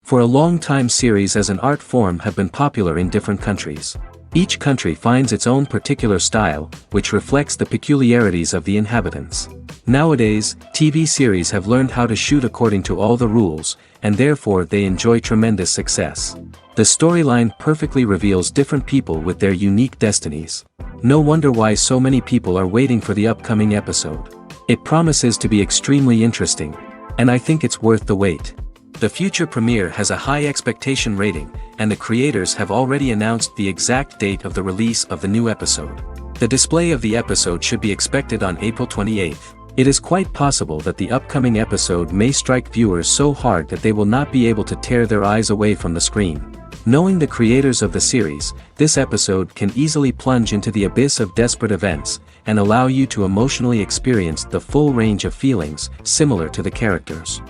For a long time series as an art form have been popular in different countries. Each country finds its own particular style, which reflects the peculiarities of the inhabitants. Nowadays, TV series have learned how to shoot according to all the rules, and therefore they enjoy tremendous success. The storyline perfectly reveals different people with their unique destinies. No wonder why so many people are waiting for the upcoming episode. It promises to be extremely interesting, and I think it's worth the wait. The future premiere has a high expectation rating, and the creators have already announced the exact date of the release of the new episode. The display of the episode should be expected on April 28th. It is quite possible that the upcoming episode may strike viewers so hard that they will not be able to tear their eyes away from the screen. Knowing the creators of the series, this episode can easily plunge into the abyss of desperate events, and allow you to emotionally experience the full range of feelings, similar to the characters.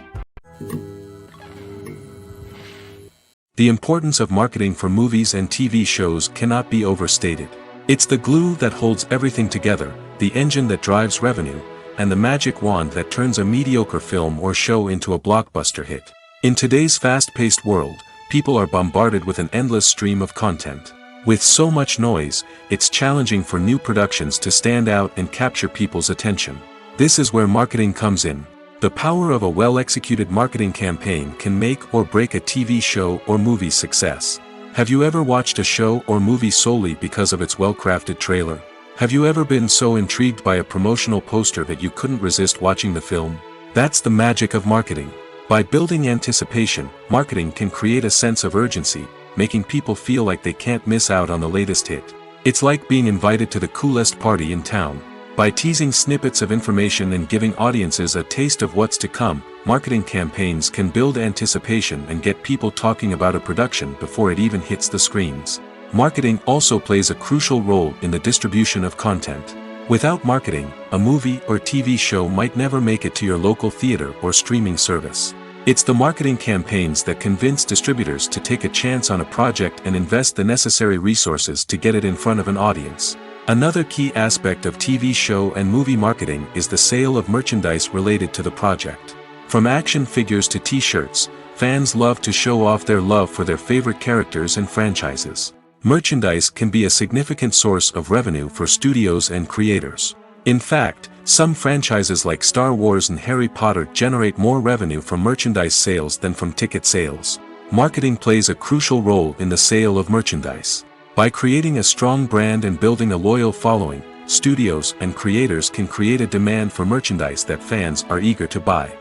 The importance of marketing for movies and TV shows cannot be overstated. It's the glue that holds everything together, the engine that drives revenue, and the magic wand that turns a mediocre film or show into a blockbuster hit. In today's fast-paced world, people are bombarded with an endless stream of content. With so much noise, it's challenging for new productions to stand out and capture people's attention. This is where marketing comes in. The power of a well-executed marketing campaign can make or break a TV show or movie's success. Have you ever watched a show or movie solely because of its well-crafted trailer? Have you ever been so intrigued by a promotional poster that you couldn't resist watching the film? That's the magic of marketing. By building anticipation, marketing can create a sense of urgency, making people feel like they can't miss out on the latest hit. It's like being invited to the coolest party in town. By teasing snippets of information and giving audiences a taste of what's to come, marketing campaigns can build anticipation and get people talking about a production before it even hits the screens. Marketing also plays a crucial role in the distribution of content. Without marketing, a movie or TV show might never make it to your local theater or streaming service. It's the marketing campaigns that convince distributors to take a chance on a project and invest the necessary resources to get it in front of an audience. Another key aspect of TV show and movie marketing is the sale of merchandise related to the project. From action figures to t-shirts, fans love to show off their love for their favorite characters and franchises. Merchandise can be a significant source of revenue for studios and creators. In fact, some franchises like Star Wars and Harry Potter generate more revenue from merchandise sales than from ticket sales. Marketing plays a crucial role in the sale of merchandise. By creating a strong brand and building a loyal following, studios and creators can create a demand for merchandise that fans are eager to buy.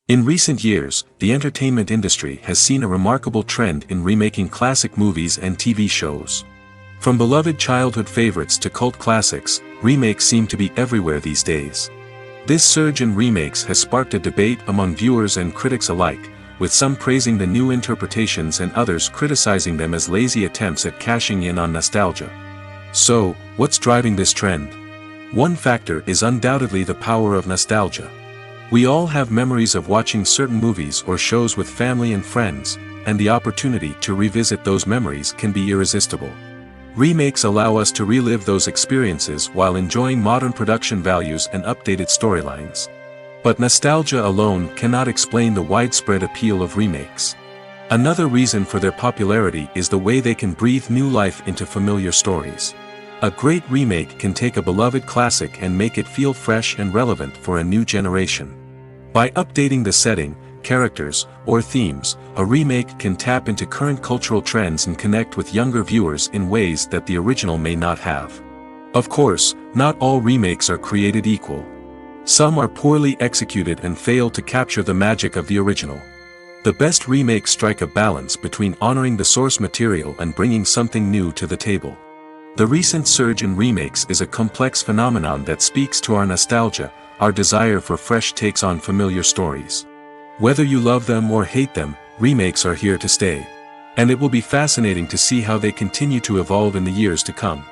In recent years, the entertainment industry has seen a remarkable trend in remaking classic movies and TV shows. From beloved childhood favorites to cult classics, remakes seem to be everywhere these days. This surge in remakes has sparked a debate among viewers and critics alike, with some praising the new interpretations and others criticizing them as lazy attempts at cashing in on nostalgia. So, what's driving this trend? One factor is undoubtedly the power of nostalgia. We all have memories of watching certain movies or shows with family and friends, and the opportunity to revisit those memories can be irresistible. Remakes allow us to relive those experiences while enjoying modern production values and updated storylines. But nostalgia alone cannot explain the widespread appeal of remakes. Another reason for their popularity is the way they can breathe new life into familiar stories. A great remake can take a beloved classic and make it feel fresh and relevant for a new generation. By updating the setting, characters, or themes, a remake can tap into current cultural trends and connect with younger viewers in ways that the original may not have. Of course, not all remakes are created equal. Some are poorly executed and fail to capture the magic of the original. The best remakes strike a balance between honoring the source material and bringing something new to the table. The recent surge in remakes is a complex phenomenon that speaks to our nostalgia, our desire for fresh takes on familiar stories. Whether you love them or hate them, remakes are here to stay. And it will be fascinating to see how they continue to evolve in the years to come.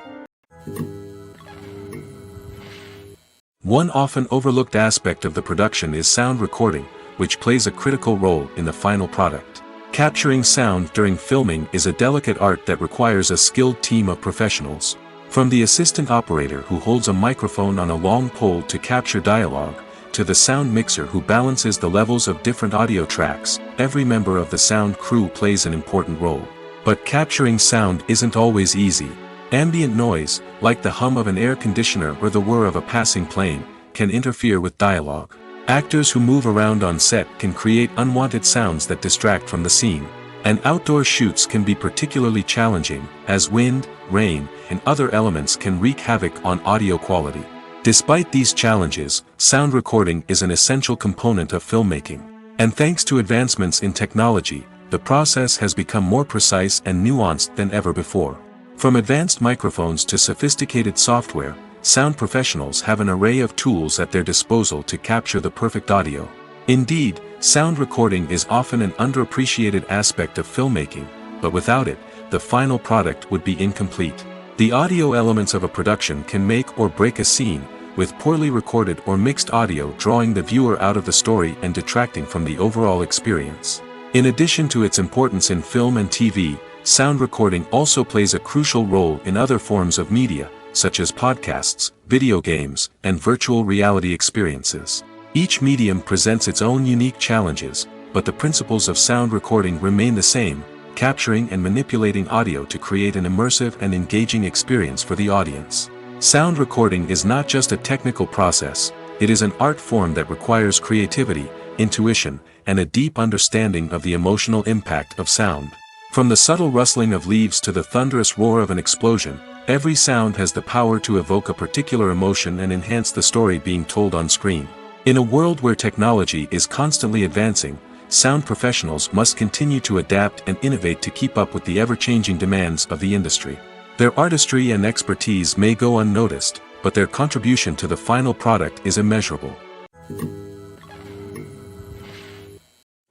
One often overlooked aspect of the production is sound recording, which plays a critical role in the final product. Capturing sound during filming is a delicate art that requires a skilled team of professionals. From the assistant operator who holds a microphone on a long pole to capture dialogue, to the sound mixer who balances the levels of different audio tracks, every member of the sound crew plays an important role. But capturing sound isn't always easy. Ambient noise, like the hum of an air conditioner or the whir of a passing plane, can interfere with dialogue. Actors who move around on set can create unwanted sounds that distract from the scene. And outdoor shoots can be particularly challenging, as wind, rain, and other elements can wreak havoc on audio quality. Despite these challenges, sound recording is an essential component of filmmaking. And thanks to advancements in technology, the process has become more precise and nuanced than ever before. From advanced microphones to sophisticated software, sound professionals have an array of tools at their disposal to capture the perfect audio. Indeed, sound recording is often an underappreciated aspect of filmmaking, but without it, the final product would be incomplete. The audio elements of a production can make or break a scene, with poorly recorded or mixed audio drawing the viewer out of the story and detracting from the overall experience. In addition to its importance in film and TV, sound recording also plays a crucial role in other forms of media, such as podcasts, video games, and virtual reality experiences. Each medium presents its own unique challenges, but the principles of sound recording remain the same, capturing and manipulating audio to create an immersive and engaging experience for the audience. Sound recording is not just a technical process, it is an art form that requires creativity, intuition, and a deep understanding of the emotional impact of sound. From the subtle rustling of leaves to the thunderous roar of an explosion, every sound has the power to evoke a particular emotion and enhance the story being told on screen. In a world where technology is constantly advancing, sound professionals must continue to adapt and innovate to keep up with the ever-changing demands of the industry. Their artistry and expertise may go unnoticed, but their contribution to the final product is immeasurable.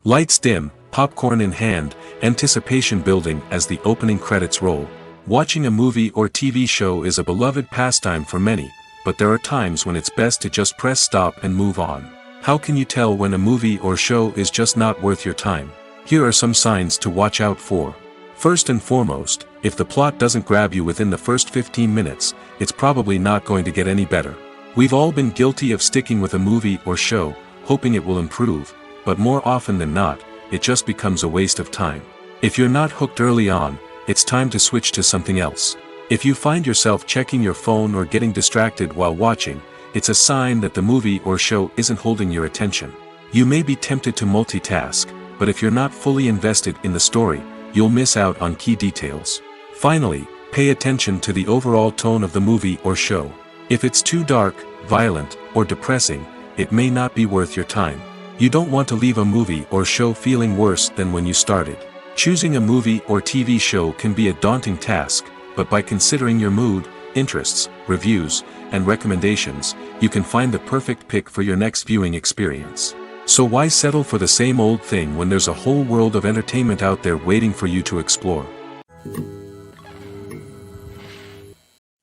Lights dim, popcorn in hand, anticipation building as the opening credits roll. Watching a movie or TV show is a beloved pastime for many, but there are times when it's best to just press stop and move on. How can you tell when a movie or show is just not worth your time? Here are some signs to watch out for. First and foremost, if the plot doesn't grab you within the first 15 minutes, it's probably not going to get any better. We've all been guilty of sticking with a movie or show, hoping it will improve, but more often than not, it just becomes a waste of time. If you're not hooked early on, it's time to switch to something else. If you find yourself checking your phone or getting distracted while watching, it's a sign that the movie or show isn't holding your attention. You may be tempted to multitask, but if you're not fully invested in the story, you'll miss out on key details. Finally, pay attention to the overall tone of the movie or show. If it's too dark, violent, or depressing, it may not be worth your time. You don't want to leave a movie or show feeling worse than when you started. Choosing a movie or TV show can be a daunting task, but by considering your mood, interests, reviews, and recommendations, you can find the perfect pick for your next viewing experience. So why settle for the same old thing when there's a whole world of entertainment out there waiting for you to explore?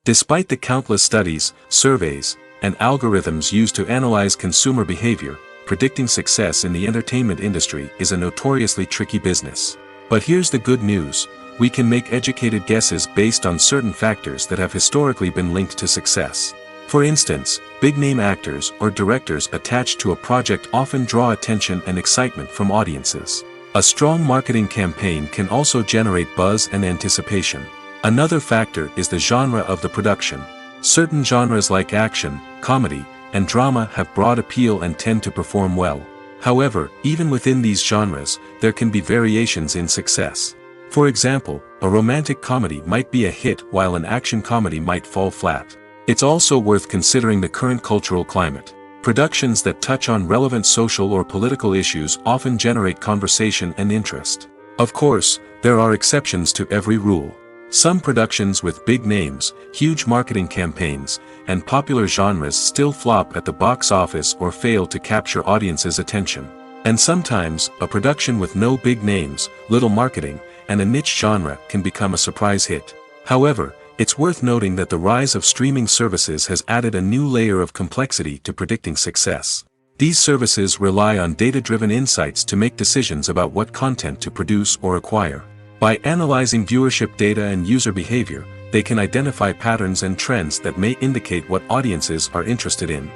Despite the countless studies, surveys, and algorithms used to analyze consumer behavior, predicting success in the entertainment industry is a notoriously tricky business. But here's the good news: we can make educated guesses based on certain factors that have historically been linked to success. For instance, big-name actors or directors attached to a project often draw attention and excitement from audiences. A strong marketing campaign can also generate buzz and anticipation. Another factor is the genre of the production. Certain genres like action, comedy, and drama have broad appeal and tend to perform well. However, even within these genres, there can be variations in success. For example, a romantic comedy might be a hit while an action comedy might fall flat. It's also worth considering the current cultural climate. Productions that touch on relevant social or political issues often generate conversation and interest. Of course, there are exceptions to every rule. Some productions with big names, huge marketing campaigns, and popular genres still flop at the box office or fail to capture audiences' attention. And sometimes, a production with no big names, little marketing, and a niche genre can become a surprise hit. However, it's worth noting that the rise of streaming services has added a new layer of complexity to predicting success. These services rely on data-driven insights to make decisions about what content to produce or acquire. By analyzing viewership data and user behavior, they can identify patterns and trends that may indicate what audiences are interested in.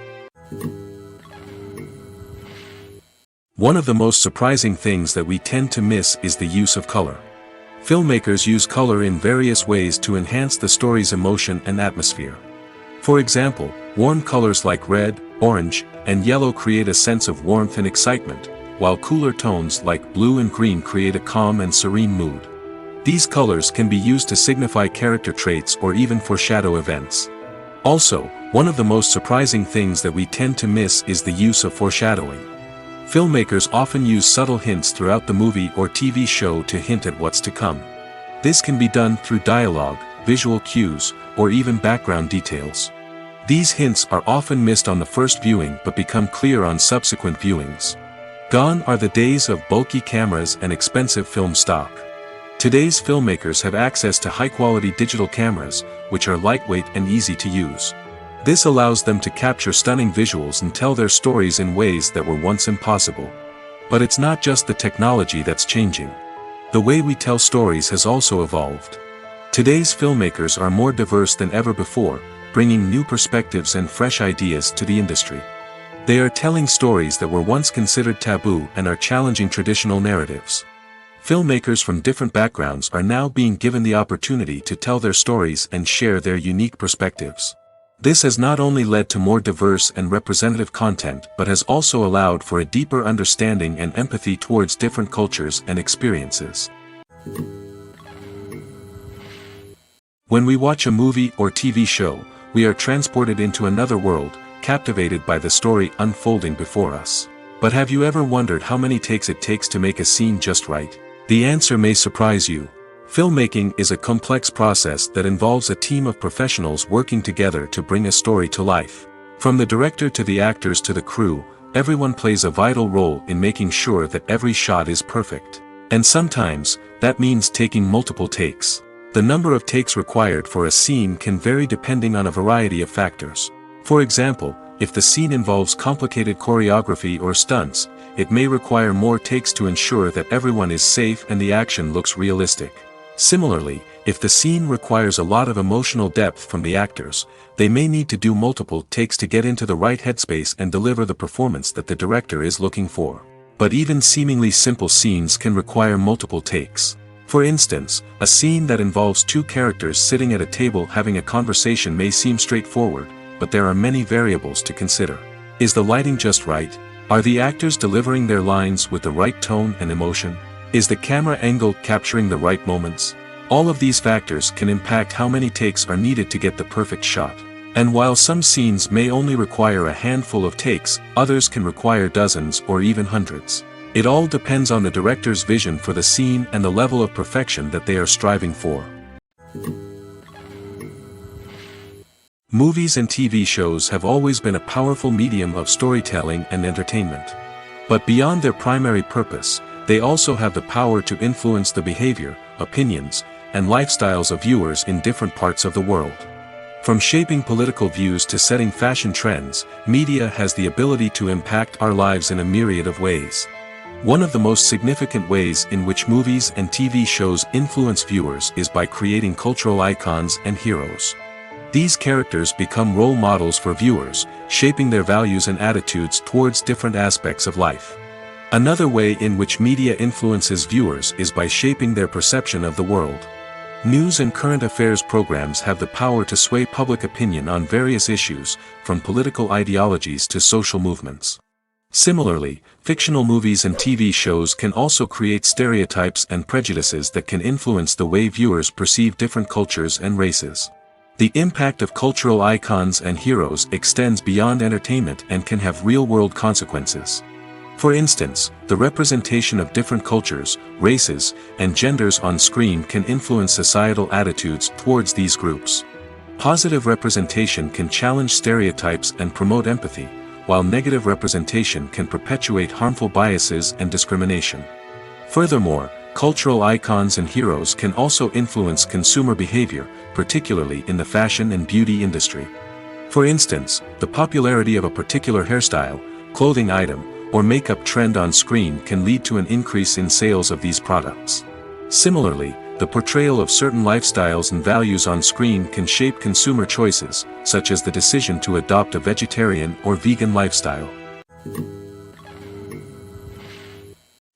One of the most surprising things that we tend to miss is the use of color. Filmmakers use color in various ways to enhance the story's emotion and atmosphere. For example, warm colors like red, orange, and yellow create a sense of warmth and excitement, while cooler tones like blue and green create a calm and serene mood. These colors can be used to signify character traits or even foreshadow events. Also, one of the most surprising things that we tend to miss is the use of foreshadowing. Filmmakers often use subtle hints throughout the movie or TV show to hint at what's to come. This can be done through dialogue, visual cues, or even background details. These hints are often missed on the first viewing but become clear on subsequent viewings. Gone are the days of bulky cameras and expensive film stock. Today's filmmakers have access to high-quality digital cameras, which are lightweight and easy to use. This allows them to capture stunning visuals and tell their stories in ways that were once impossible. But it's not just the technology that's changing. The way we tell stories has also evolved. Today's filmmakers are more diverse than ever before, bringing new perspectives and fresh ideas to the industry. They are telling stories that were once considered taboo and are challenging traditional narratives. Filmmakers from different backgrounds are now being given the opportunity to tell their stories and share their unique perspectives. This has not only led to more diverse and representative content but has also allowed for a deeper understanding and empathy towards different cultures and experiences. When we watch a movie or TV show, we are transported into another world, captivated by the story unfolding before us. But have you ever wondered how many takes it takes to make a scene just right? The answer may surprise you. Filmmaking is a complex process that involves a team of professionals working together to bring a story to life. From the director to the actors to the crew, everyone plays a vital role in making sure that every shot is perfect. And sometimes, that means taking multiple takes. The number of takes required for a scene can vary depending on a variety of factors. For example, if the scene involves complicated choreography or stunts, it may require more takes to ensure that everyone is safe and the action looks realistic. Similarly, if the scene requires a lot of emotional depth from the actors, they may need to do multiple takes to get into the right headspace and deliver the performance that the director is looking for. But even seemingly simple scenes can require multiple takes. For instance, a scene that involves two characters sitting at a table having a conversation may seem straightforward, but there are many variables to consider. Is the lighting just right? Are the actors delivering their lines with the right tone and emotion? Is the camera angle capturing the right moments? All of these factors can impact how many takes are needed to get the perfect shot. And while some scenes may only require a handful of takes, others can require dozens or even hundreds. It all depends on the director's vision for the scene and the level of perfection that they are striving for. Movies and TV shows have always been a powerful medium of storytelling and entertainment. But beyond their primary purpose, they also have the power to influence the behavior, opinions, and lifestyles of viewers in different parts of the world. From shaping political views to setting fashion trends, media has the ability to impact our lives in a myriad of ways. One of the most significant ways in which movies and TV shows influence viewers is by creating cultural icons and heroes. These characters become role models for viewers, shaping their values and attitudes towards different aspects of life. Another way in which media influences viewers is by shaping their perception of the world. News and current affairs programs have the power to sway public opinion on various issues, from political ideologies to social movements. Similarly, fictional movies and TV shows can also create stereotypes and prejudices that can influence the way viewers perceive different cultures and races. The impact of cultural icons and heroes extends beyond entertainment and can have real-world consequences. For instance, the representation of different cultures, races, and genders on screen can influence societal attitudes towards these groups. Positive representation can challenge stereotypes and promote empathy, while negative representation can perpetuate harmful biases and discrimination. Furthermore, cultural icons and heroes can also influence consumer behavior, particularly in the fashion and beauty industry. For instance, the popularity of a particular hairstyle, clothing item, or makeup trend on screen can lead to an increase in sales of these products. Similarly, the portrayal of certain lifestyles and values on screen can shape consumer choices, such as the decision to adopt a vegetarian or vegan lifestyle.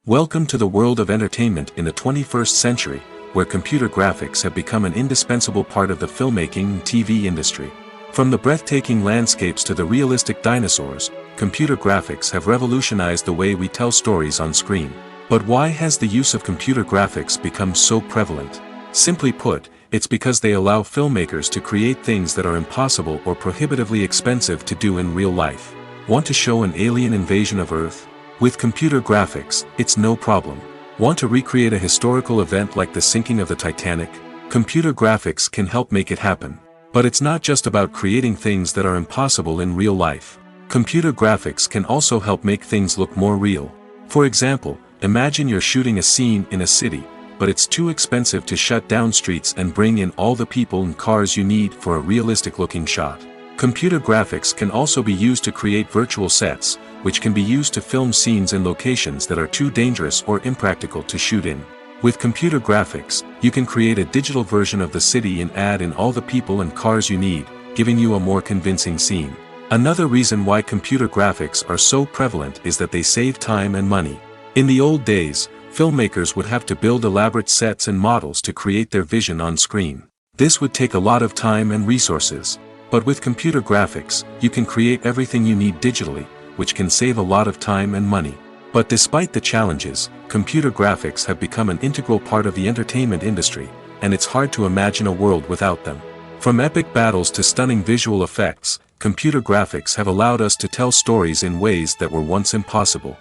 Welcome to the world of entertainment in the 21st century, where computer graphics have become an indispensable part of the filmmaking and TV industry. From the breathtaking landscapes to the realistic dinosaurs, computer graphics have revolutionized the way we tell stories on screen. But why has the use of computer graphics become so prevalent? Simply put, it's because they allow filmmakers to create things that are impossible or prohibitively expensive to do in real life. Want to show an alien invasion of Earth? With computer graphics, it's no problem. Want to recreate a historical event like the sinking of the Titanic? Computer graphics can help make it happen. But it's not just about creating things that are impossible in real life. Computer graphics can also help make things look more real. For example, imagine you're shooting a scene in a city, but it's too expensive to shut down streets and bring in all the people and cars you need for a realistic-looking shot. Computer graphics can also be used to create virtual sets, which can be used to film scenes in locations that are too dangerous or impractical to shoot in. With computer graphics, you can create a digital version of the city and add in all the people and cars you need, giving you a more convincing scene. Another reason why computer graphics are so prevalent is that they save time and money. In the old days, filmmakers would have to build elaborate sets and models to create their vision on screen. This would take a lot of time and resources. But with computer graphics, you can create everything you need digitally, which can save a lot of time and money. But despite the challenges, computer graphics have become an integral part of the entertainment industry, and it's hard to imagine a world without them. From epic battles to stunning visual effects, computer graphics have allowed us to tell stories in ways that were once impossible.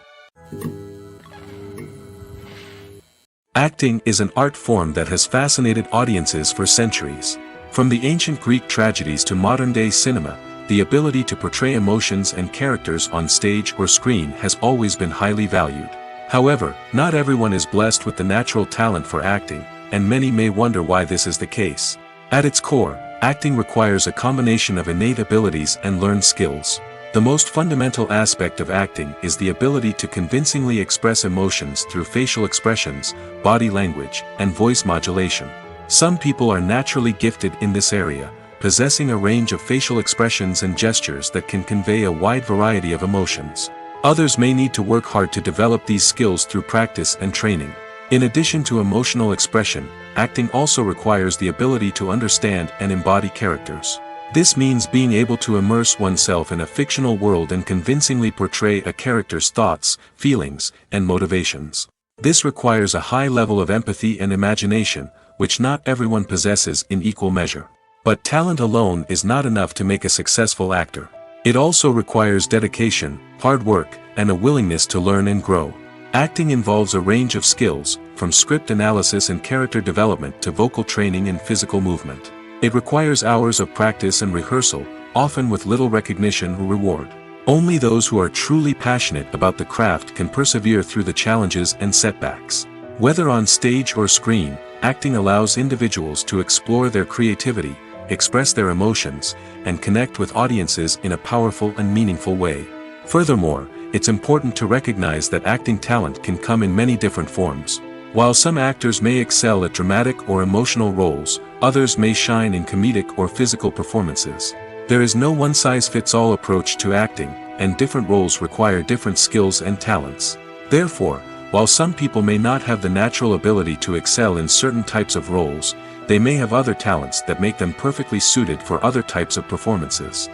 Acting is an art form that has fascinated audiences for centuries. From the ancient Greek tragedies to modern-day cinema, the ability to portray emotions and characters on stage or screen has always been highly valued. However, not everyone is blessed with the natural talent for acting, and many may wonder why this is the case. At its core, acting requires a combination of innate abilities and learned skills. The most fundamental aspect of acting is the ability to convincingly express emotions through facial expressions, body language, and voice modulation. Some people are naturally gifted in this area, possessing a range of facial expressions and gestures that can convey a wide variety of emotions. Others may need to work hard to develop these skills through practice and training. In addition to emotional expression, acting also requires the ability to understand and embody characters. This means being able to immerse oneself in a fictional world and convincingly portray a character's thoughts, feelings, and motivations. This requires a high level of empathy and imagination, which not everyone possesses in equal measure. But talent alone is not enough to make a successful actor. It also requires dedication, hard work, and a willingness to learn and grow. Acting involves a range of skills, from script analysis and character development to vocal training and physical movement. It requires hours of practice and rehearsal, often with little recognition or reward. Only those who are truly passionate about the craft can persevere through the challenges and setbacks. Whether on stage or screen, acting allows individuals to explore their creativity, express their emotions, and connect with audiences in a powerful and meaningful way. Furthermore, it's important to recognize that acting talent can come in many different forms. While some actors may excel at dramatic or emotional roles, others may shine in comedic or physical performances. There is no one-size-fits-all approach to acting, and different roles require different skills and talents. Therefore, while some people may not have the natural ability to excel in certain types of roles, they may have other talents that make them perfectly suited for other types of performances.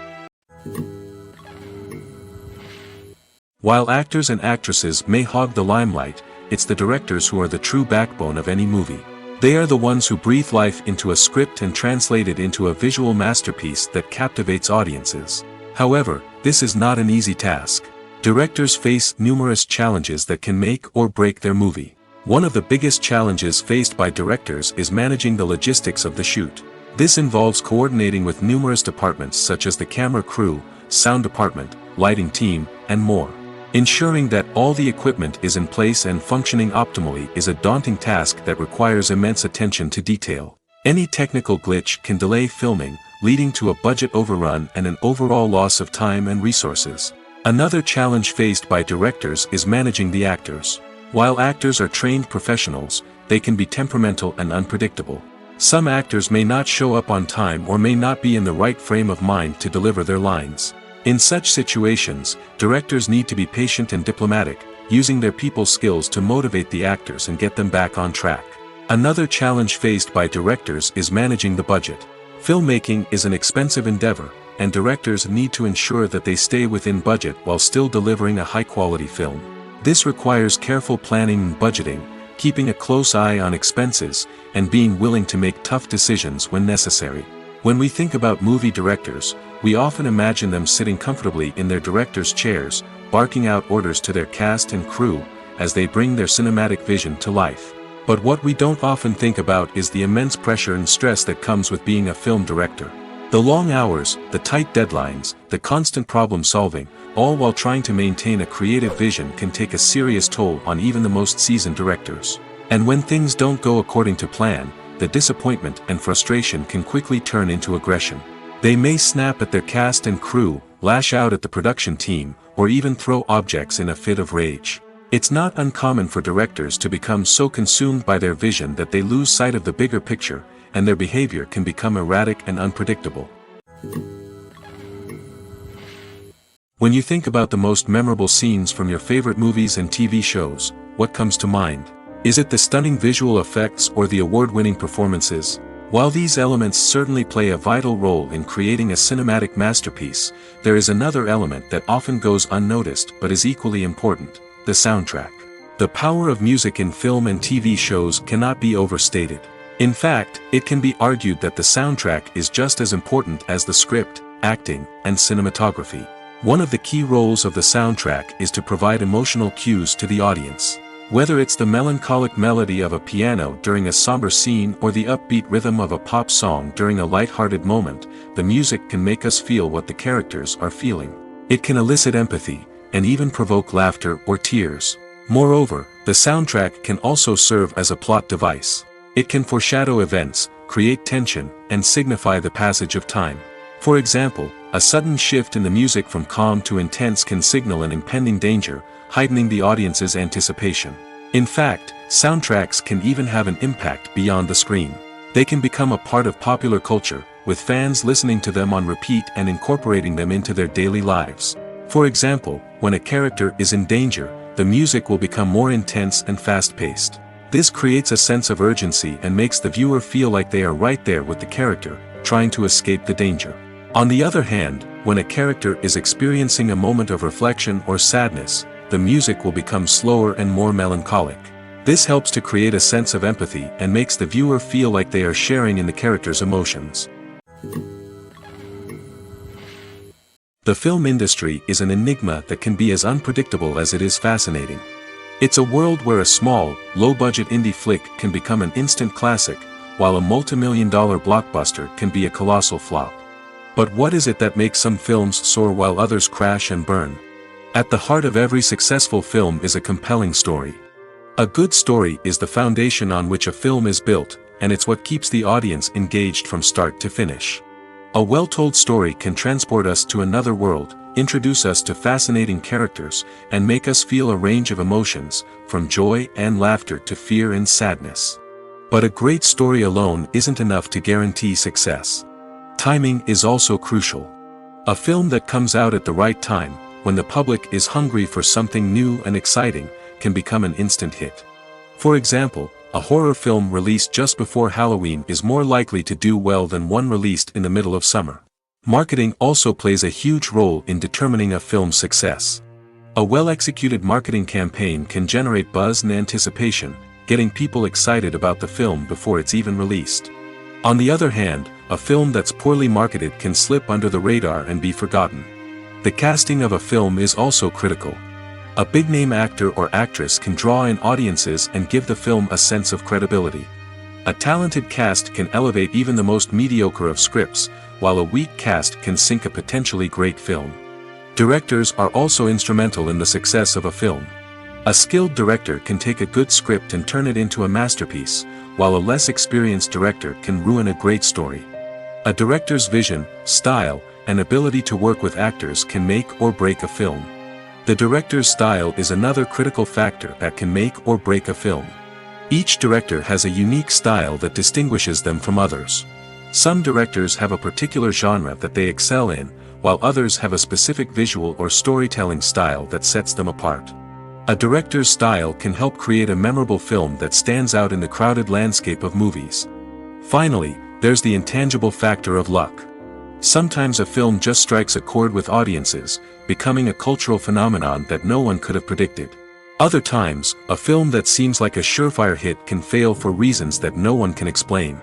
While actors and actresses may hog the limelight, it's the directors who are the true backbone of any movie. They are the ones who breathe life into a script and translate it into a visual masterpiece that captivates audiences. However, this is not an easy task. Directors face numerous challenges that can make or break their movie. One of the biggest challenges faced by directors is managing the logistics of the shoot. This involves coordinating with numerous departments such as the camera crew, sound department, lighting team, and more. Ensuring that all the equipment is in place and functioning optimally is a daunting task that requires immense attention to detail. Any technical glitch can delay filming, leading to a budget overrun and an overall loss of time and resources. Another challenge faced by directors is managing the actors. While actors are trained professionals, they can be temperamental and unpredictable. Some actors may not show up on time or may not be in the right frame of mind to deliver their lines. In such situations, directors need to be patient and diplomatic, using their people skills to motivate the actors and get them back on track. Another challenge faced by directors is managing the budget. Filmmaking is an expensive endeavor, and directors need to ensure that they stay within budget while still delivering a high-quality film. This requires careful planning and budgeting, keeping a close eye on expenses, and being willing to make tough decisions when necessary. When we think about movie directors, we often imagine them sitting comfortably in their director's chairs, barking out orders to their cast and crew, as they bring their cinematic vision to life. But what we don't often think about is the immense pressure and stress that comes with being a film director. The long hours, the tight deadlines, the constant problem solving, all while trying to maintain a creative vision can take a serious toll on even the most seasoned directors. And when things don't go according to plan, the disappointment and frustration can quickly turn into aggression. They may snap at their cast and crew, lash out at the production team, or even throw objects in a fit of rage. It's not uncommon for directors to become so consumed by their vision that they lose sight of the bigger picture, and their behavior can become erratic and unpredictable. When you think about the most memorable scenes from your favorite movies and TV shows, what comes to mind? Is it the stunning visual effects or the award-winning performances? While these elements certainly play a vital role in creating a cinematic masterpiece, there is another element that often goes unnoticed but is equally important: the soundtrack. The power of music in film and TV shows cannot be overstated. In fact, it can be argued that the soundtrack is just as important as the script, acting, and cinematography. One of the key roles of the soundtrack is to provide emotional cues to the audience. Whether it's the melancholic melody of a piano during a somber scene or the upbeat rhythm of a pop song during a light-hearted moment, the music can make us feel what the characters are feeling. It can elicit empathy, and even provoke laughter or tears. Moreover, the soundtrack can also serve as a plot device. It can foreshadow events, create tension, and signify the passage of time. For example, a sudden shift in the music from calm to intense can signal an impending danger, heightening the audience's anticipation. In fact, soundtracks can even have an impact beyond the screen. They can become a part of popular culture, with fans listening to them on repeat and incorporating them into their daily lives. For example, when a character is in danger, the music will become more intense and fast-paced. This creates a sense of urgency and makes the viewer feel like they are right there with the character, trying to escape the danger. On the other hand, when a character is experiencing a moment of reflection or sadness, the music will become slower and more melancholic. This helps to create a sense of empathy and makes the viewer feel like they are sharing in the character's emotions. The film industry is an enigma that can be as unpredictable as it is fascinating. It's a world where a small, low-budget indie flick can become an instant classic, while a multi-million-dollar blockbuster can be a colossal flop. But what is it that makes some films soar while others crash and burn? At the heart of every successful film is a compelling story. A good story is the foundation on which a film is built, and it's what keeps the audience engaged from start to finish. A well-told story can transport us to another world, introduce us to fascinating characters, and make us feel a range of emotions, from joy and laughter to fear and sadness. But a great story alone isn't enough to guarantee success. Timing is also crucial. A film that comes out at the right time, when the public is hungry for something new and exciting, can become an instant hit. For example, a horror film released just before Halloween is more likely to do well than one released in the middle of summer. Marketing also plays a huge role in determining a film's success. A well-executed marketing campaign can generate buzz and anticipation, getting people excited about the film before it's even released. On the other hand, a film that's poorly marketed can slip under the radar and be forgotten. The casting of a film is also critical. A big-name actor or actress can draw in audiences and give the film a sense of credibility. A talented cast can elevate even the most mediocre of scripts, while a weak cast can sink a potentially great film. Directors are also instrumental in the success of a film. A skilled director can take a good script and turn it into a masterpiece, while a less experienced director can ruin a great story. A director's vision, style, and ability to work with actors can make or break a film. The director's style is another critical factor that can make or break a film. Each director has a unique style that distinguishes them from others. Some directors have a particular genre that they excel in, while others have a specific visual or storytelling style that sets them apart. A director's style can help create a memorable film that stands out in the crowded landscape of movies. Finally, there's the intangible factor of luck. Sometimes a film just strikes a chord with audiences, becoming a cultural phenomenon that no one could have predicted. Other times, a film that seems like a surefire hit can fail for reasons that no one can explain.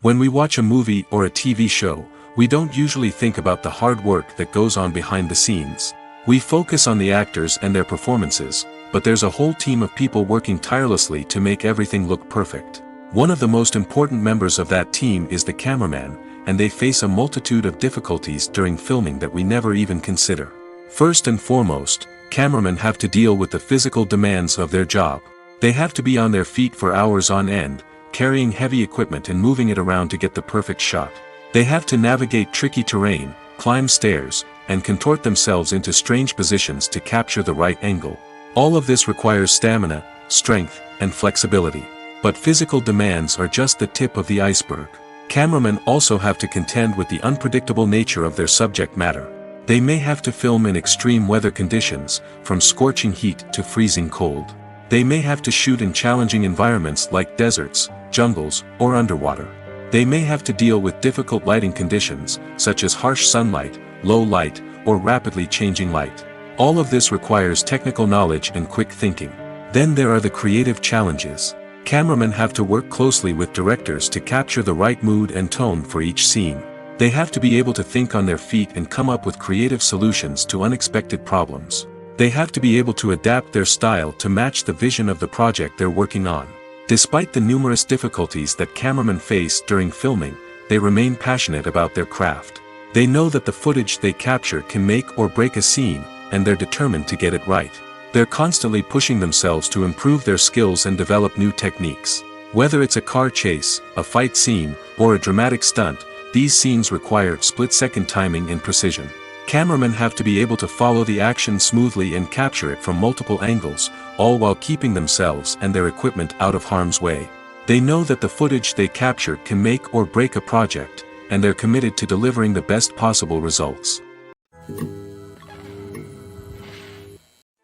When we watch a movie or a TV show, we don't usually think about the hard work that goes on behind the scenes. We focus on the actors and their performances, but there's a whole team of people working tirelessly to make everything look perfect. One of the most important members of that team is the cameraman, and they face a multitude of difficulties during filming that we never even consider. First and foremost, cameramen have to deal with the physical demands of their job. They have to be on their feet for hours on end, carrying heavy equipment and moving it around to get the perfect shot. They have to navigate tricky terrain, climb stairs, and contort themselves into strange positions to capture the right angle. All of this requires stamina, strength, and flexibility. But physical demands are just the tip of the iceberg. Cameramen also have to contend with the unpredictable nature of their subject matter. They may have to film in extreme weather conditions, from scorching heat to freezing cold. They may have to shoot in challenging environments like deserts, jungles, or underwater. They may have to deal with difficult lighting conditions, such as harsh sunlight, low light, or rapidly changing light. All of this requires technical knowledge and quick thinking. Then there are the creative challenges. Cameramen have to work closely with directors to capture the right mood and tone for each scene. They have to be able to think on their feet and come up with creative solutions to unexpected problems. They have to be able to adapt their style to match the vision of the project they're working on. Despite the numerous difficulties that cameramen face during filming, they remain passionate about their craft. They know that the footage they capture can make or break a scene, and they're determined to get it right. They're constantly pushing themselves to improve their skills and develop new techniques. Whether it's a car chase, a fight scene, or a dramatic stunt, these scenes require split-second timing and precision. Cameramen have to be able to follow the action smoothly and capture it from multiple angles, all while keeping themselves and their equipment out of harm's way. They know that the footage they capture can make or break a project, and they're committed to delivering the best possible results.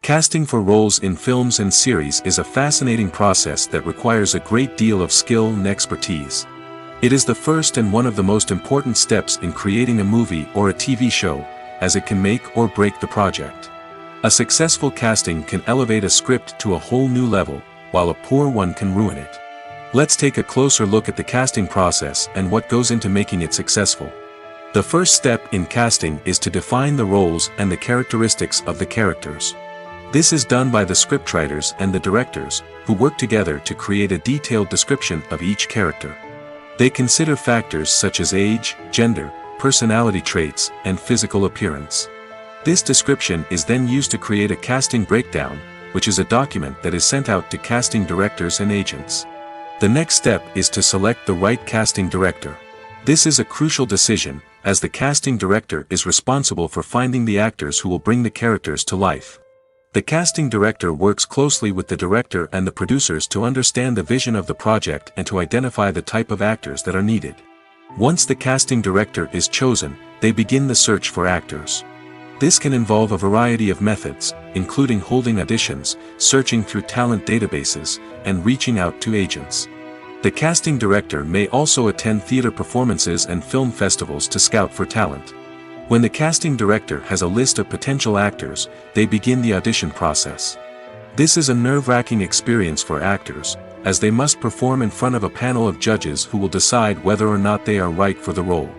Casting for roles in films and series is a fascinating process that requires a great deal of skill and expertise. It is the first and one of the most important steps in creating a movie or a TV show, as it can make or break the project. A successful casting can elevate a script to a whole new level, while a poor one can ruin it. Let's take a closer look at the casting process and what goes into making it successful. The first step in casting is to define the roles and the characteristics of the characters. This is done by the scriptwriters and the directors, who work together to create a detailed description of each character. They consider factors such as age, gender, personality traits, and physical appearance. This description is then used to create a casting breakdown, which is a document that is sent out to casting directors and agents. The next step is to select the right casting director. This is a crucial decision, as the casting director is responsible for finding the actors who will bring the characters to life. The casting director works closely with the director and the producers to understand the vision of the project and to identify the type of actors that are needed. Once the casting director is chosen, they begin the search for actors. This can involve a variety of methods, including holding auditions, searching through talent databases, and reaching out to agents. The casting director may also attend theater performances and film festivals to scout for talent. When the casting director has a list of potential actors, they begin the audition process. This is a nerve-wracking experience for actors, as they must perform in front of a panel of judges who will decide whether or not they are right for the role.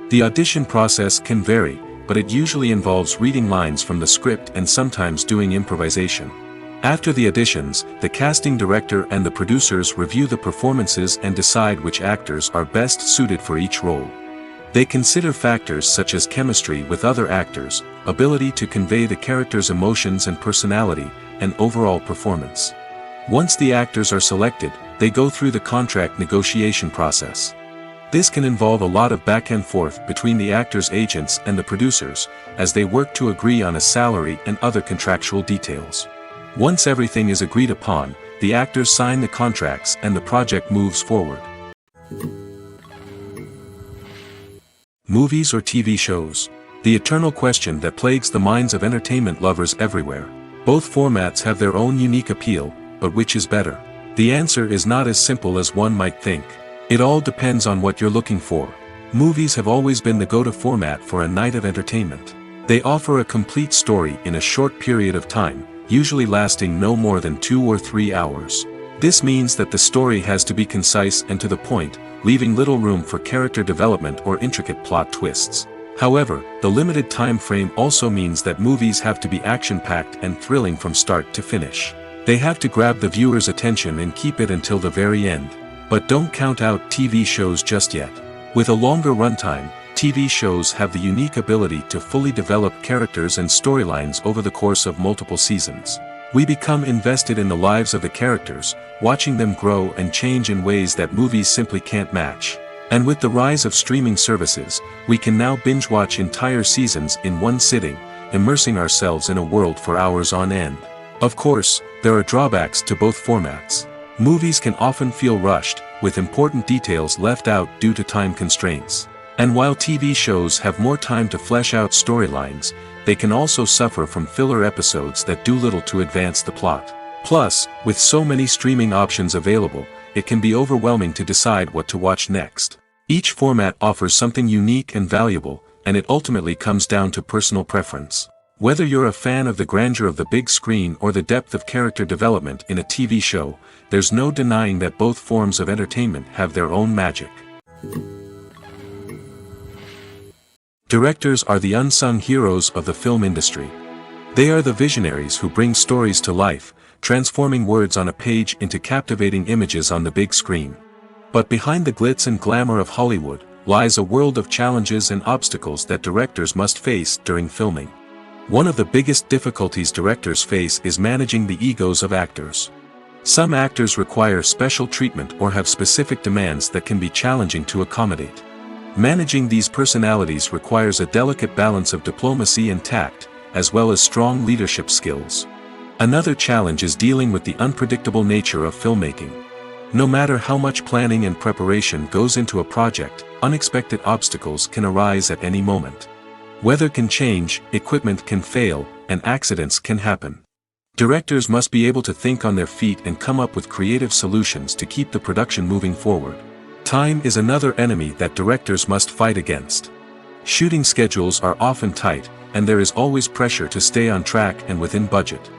The audition process can vary, but it usually involves reading lines from the script and sometimes doing improvisation. After the auditions, the casting director and the producers review the performances and decide which actors are best suited for each role. They consider factors such as chemistry with other actors, ability to convey the character's emotions and personality, and overall performance. Once the actors are selected, they go through the contract negotiation process. This can involve a lot of back and forth between the actors' agents and the producers, as they work to agree on a salary and other contractual details. Once everything is agreed upon, the actors sign the contracts and the project moves forward. Movies or TV shows. the eternal question that plagues the minds of entertainment lovers everywhere. Both formats have their own unique appeal, but which is better? The answer is not as simple as one might think. It all depends on what you're looking for. Movies have always been the go-to format for a night of entertainment. They offer a complete story in a short period of time, usually lasting no more than 2 or 3 hours. This means that the story has to be concise and to the point, leaving little room for character development or intricate plot twists. However, the limited time frame also means that movies have to be action-packed and thrilling from start to finish. They have to grab the viewer's attention and keep it until the very end. But don't count out TV shows just yet. With a longer runtime, TV shows have the unique ability to fully develop characters and storylines over the course of multiple seasons. We become invested in the lives of the characters, watching them grow and change in ways that movies simply can't match. And with the rise of streaming services, we can now binge-watch entire seasons in one sitting, immersing ourselves in a world for hours on end. Of course, there are drawbacks to both formats. Movies can often feel rushed, with important details left out due to time constraints. And while TV shows have more time to flesh out storylines, they can also suffer from filler episodes that do little to advance the plot. Plus, with so many streaming options available, it can be overwhelming to decide what to watch next. Each format offers something unique and valuable, and it ultimately comes down to personal preference. Whether you're a fan of the grandeur of the big screen or the depth of character development in a TV show, there's no denying that both forms of entertainment have their own magic. Directors are the unsung heroes of the film industry. They are the visionaries who bring stories to life, transforming words on a page into captivating images on the big screen. But behind the glitz and glamour of Hollywood, lies a world of challenges and obstacles that directors must face during filming. One of the biggest difficulties directors face is managing the egos of actors. Some actors require special treatment or have specific demands that can be challenging to accommodate. Managing these personalities requires a delicate balance of diplomacy and tact, as well as strong leadership skills. Another challenge is dealing with the unpredictable nature of filmmaking. No matter how much planning and preparation goes into a project, unexpected obstacles can arise at any moment. Weather can change, equipment can fail, and accidents can happen. Directors must be able to think on their feet and come up with creative solutions to keep the production moving forward. Time is another enemy that directors must fight against. Shooting schedules are often tight, and there is always pressure to stay on track and within budget.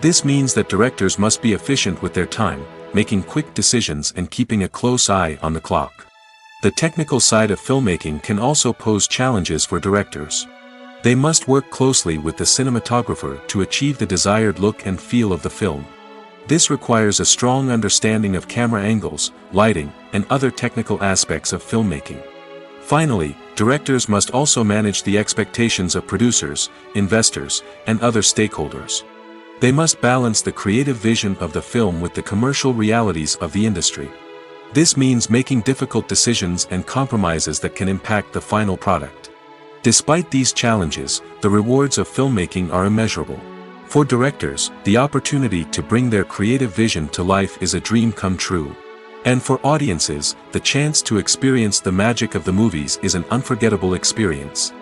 This means that directors must be efficient with their time, making quick decisions and keeping a close eye on the clock. The technical side of filmmaking can also pose challenges for directors. They must work closely with the cinematographer to achieve the desired look and feel of the film. This requires a strong understanding of camera angles, lighting, and other technical aspects of filmmaking. Finally, directors must also manage the expectations of producers, investors, and other stakeholders. They must balance the creative vision of the film with the commercial realities of the industry. This means making difficult decisions and compromises that can impact the final product. Despite these challenges, the rewards of filmmaking are immeasurable. For directors, the opportunity to bring their creative vision to life is a dream come true. And for audiences, the chance to experience the magic of the movies is an unforgettable experience.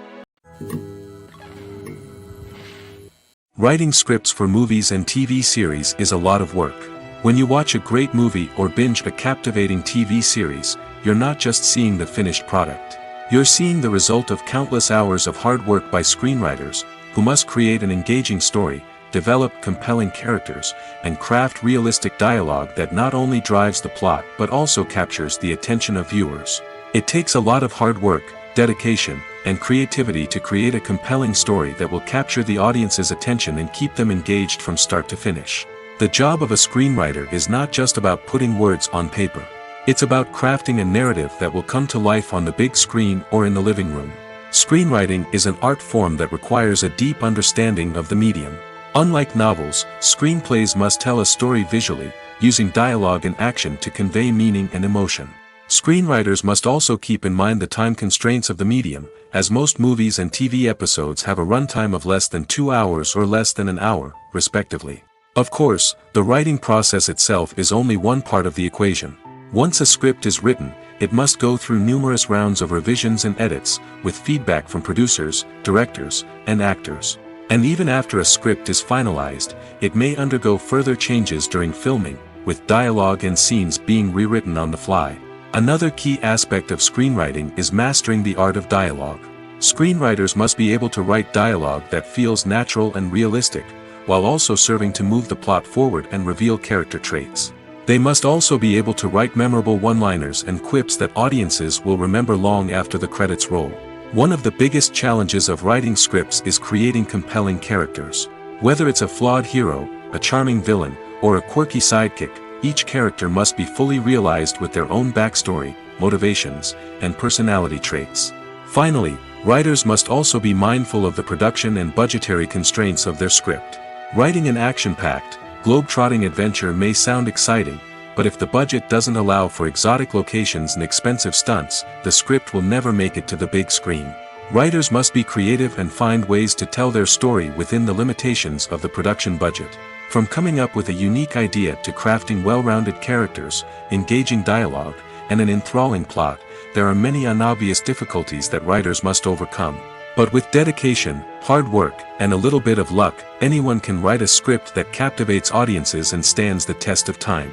Writing scripts for movies and TV series is a lot of work. When you watch a great movie or binge a captivating TV series, you're not just seeing the finished product. You're seeing the result of countless hours of hard work by screenwriters, who must create an engaging story, develop compelling characters, and craft realistic dialogue that not only drives the plot but also captures the attention of viewers. It takes a lot of hard work, dedication, and creativity to create a compelling story that will capture the audience's attention and keep them engaged from start to finish. The job of a screenwriter is not just about putting words on paper. It's about crafting a narrative that will come to life on the big screen or in the living room. Screenwriting is an art form that requires a deep understanding of the medium. Unlike novels, screenplays must tell a story visually, using dialogue and action to convey meaning and emotion. Screenwriters must also keep in mind the time constraints of the medium, as most movies and TV episodes have a runtime of less than 2 hours or less than an hour, respectively. Of course, the writing process itself is only one part of the equation. Once a script is written, it must go through numerous rounds of revisions and edits, with feedback from producers, directors, and actors. And even after a script is finalized, it may undergo further changes during filming, with dialogue and scenes being rewritten on the fly. Another key aspect of screenwriting is mastering the art of dialogue. Screenwriters must be able to write dialogue that feels natural and realistic, while also serving to move the plot forward and reveal character traits. They must also be able to write memorable one-liners and quips that audiences will remember long after the credits roll. One of the biggest challenges of writing scripts is creating compelling characters. Whether it's a flawed hero, a charming villain, or a quirky sidekick, each character must be fully realized with their own backstory, motivations, and personality traits. Finally, writers must also be mindful of the production and budgetary constraints of their script. Writing an action-packed, globe-trotting adventure may sound exciting, but if the budget doesn't allow for exotic locations and expensive stunts, the script will never make it to the big screen. Writers must be creative and find ways to tell their story within the limitations of the production budget. From coming up with a unique idea to crafting well-rounded characters, engaging dialogue, and an enthralling plot, there are many unobvious difficulties that writers must overcome. But with dedication, hard work, and a little bit of luck, anyone can write a script that captivates audiences and stands the test of time.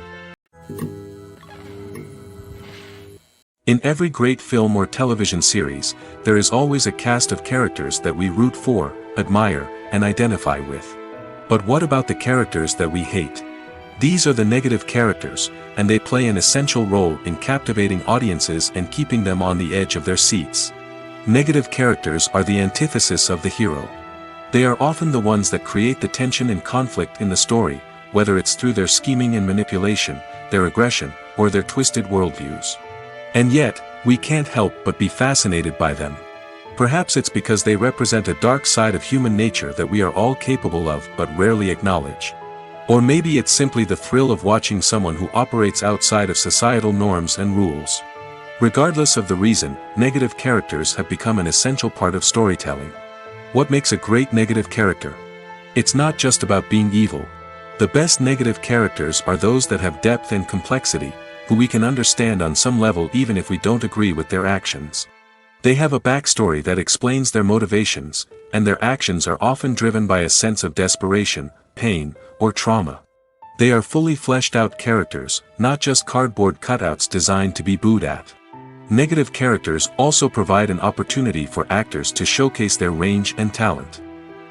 In every great film or television series, there is always a cast of characters that we root for, admire, and identify with. But what about the characters that we hate? These are the negative characters, and they play an essential role in captivating audiences and keeping them on the edge of their seats. Negative characters are the antithesis of the hero. They are often the ones that create the tension and conflict in the story, whether it's through their scheming and manipulation, their aggression, or their twisted worldviews. And yet, we can't help but be fascinated by them. Perhaps it's because they represent a dark side of human nature that we are all capable of but rarely acknowledge. Or maybe it's simply the thrill of watching someone who operates outside of societal norms and rules. Regardless of the reason, negative characters have become an essential part of storytelling. What makes a great negative character? It's not just about being evil. The best negative characters are those that have depth and complexity, who we can understand on some level even if we don't agree with their actions. They have a backstory that explains their motivations, and their actions are often driven by a sense of desperation, pain, or trauma. They are fully fleshed out characters, not just cardboard cutouts designed to be booed at. Negative characters also provide an opportunity for actors to showcase their range and talent.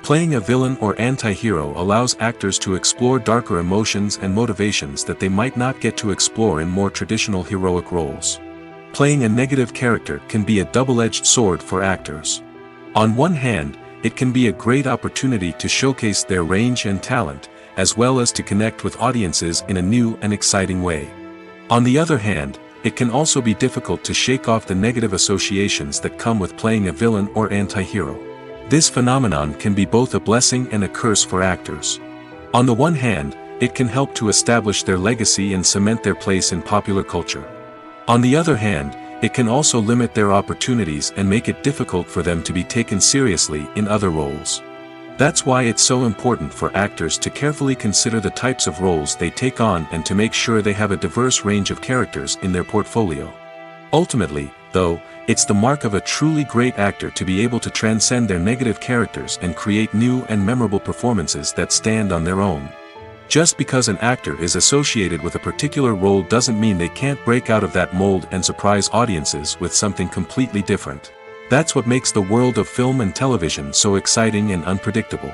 Playing a villain or anti-hero allows actors to explore darker emotions and motivations that they might not get to explore in more traditional heroic roles. Playing a negative character can be a double-edged sword for actors. On one hand, it can be a great opportunity to showcase their range and talent, as well as to connect with audiences in a new and exciting way. On the other hand, it can also be difficult to shake off the negative associations that come with playing a villain or anti-hero. This phenomenon can be both a blessing and a curse for actors. On the one hand, it can help to establish their legacy and cement their place in popular culture. On the other hand, it can also limit their opportunities and make it difficult for them to be taken seriously in other roles. That's why it's so important for actors to carefully consider the types of roles they take on and to make sure they have a diverse range of characters in their portfolio. Ultimately, though, it's the mark of a truly great actor to be able to transcend their negative characters and create new and memorable performances that stand on their own. Just because an actor is associated with a particular role doesn't mean they can't break out of that mold and surprise audiences with something completely different. That's what makes the world of film and television so exciting and unpredictable.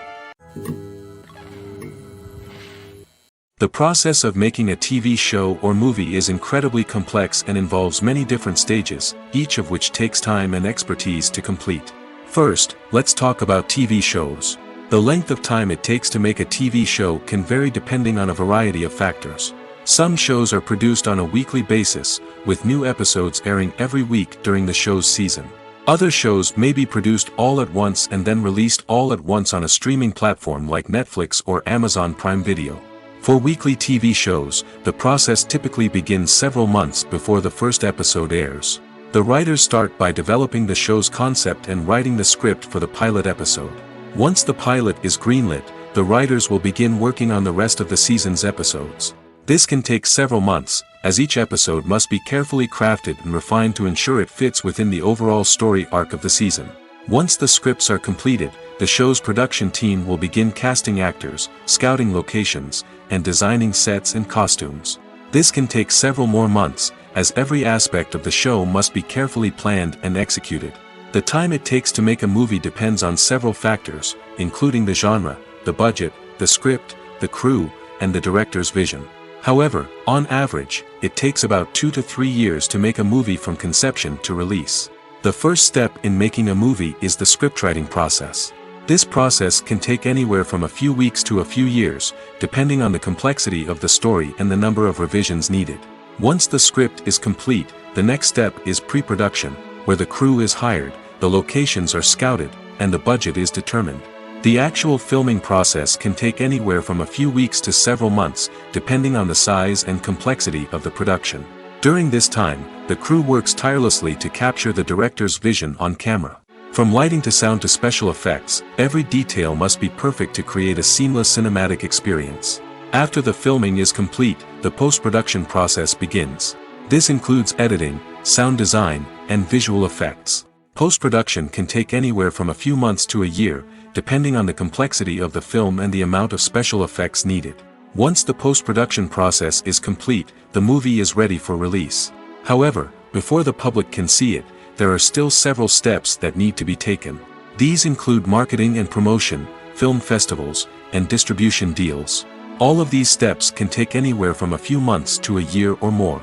The process of making a TV show or movie is incredibly complex and involves many different stages, each of which takes time and expertise to complete. First, let's talk about TV shows. The length of time it takes to make a TV show can vary depending on a variety of factors. Some shows are produced on a weekly basis, with new episodes airing every week during the show's season. Other shows may be produced all at once and then released all at once on a streaming platform like Netflix or Amazon Prime Video. For weekly TV shows, the process typically begins several months before the first episode airs. The writers start by developing the show's concept and writing the script for the pilot episode. Once the pilot is greenlit, the writers will begin working on the rest of the season's episodes. This can take several months, as each episode must be carefully crafted and refined to ensure it fits within the overall story arc of the season. Once the scripts are completed, the show's production team will begin casting actors, scouting locations, and designing sets and costumes. This can take several more months, as every aspect of the show must be carefully planned and executed. The time it takes to make a movie depends on several factors, including the genre, the budget, the script, the crew, and the director's vision. However, on average, it takes about 2 to 3 years to make a movie from conception to release. The first step in making a movie is the scriptwriting process. This process can take anywhere from a few weeks to a few years, depending on the complexity of the story and the number of revisions needed. Once the script is complete, the next step is pre-production, where the crew is hired, the locations are scouted, and the budget is determined. The actual filming process can take anywhere from a few weeks to several months, depending on the size and complexity of the production. During this time, the crew works tirelessly to capture the director's vision on camera. From lighting to sound to special effects, every detail must be perfect to create a seamless cinematic experience. After the filming is complete, the post-production process begins. This includes editing, sound design, and visual effects. Post-production can take anywhere from a few months to a year, depending on the complexity of the film and the amount of special effects needed. Once the post-production process is complete, the movie is ready for release. However, before the public can see it, there are still several steps that need to be taken. These include marketing and promotion, film festivals, and distribution deals. All of these steps can take anywhere from a few months to a year or more.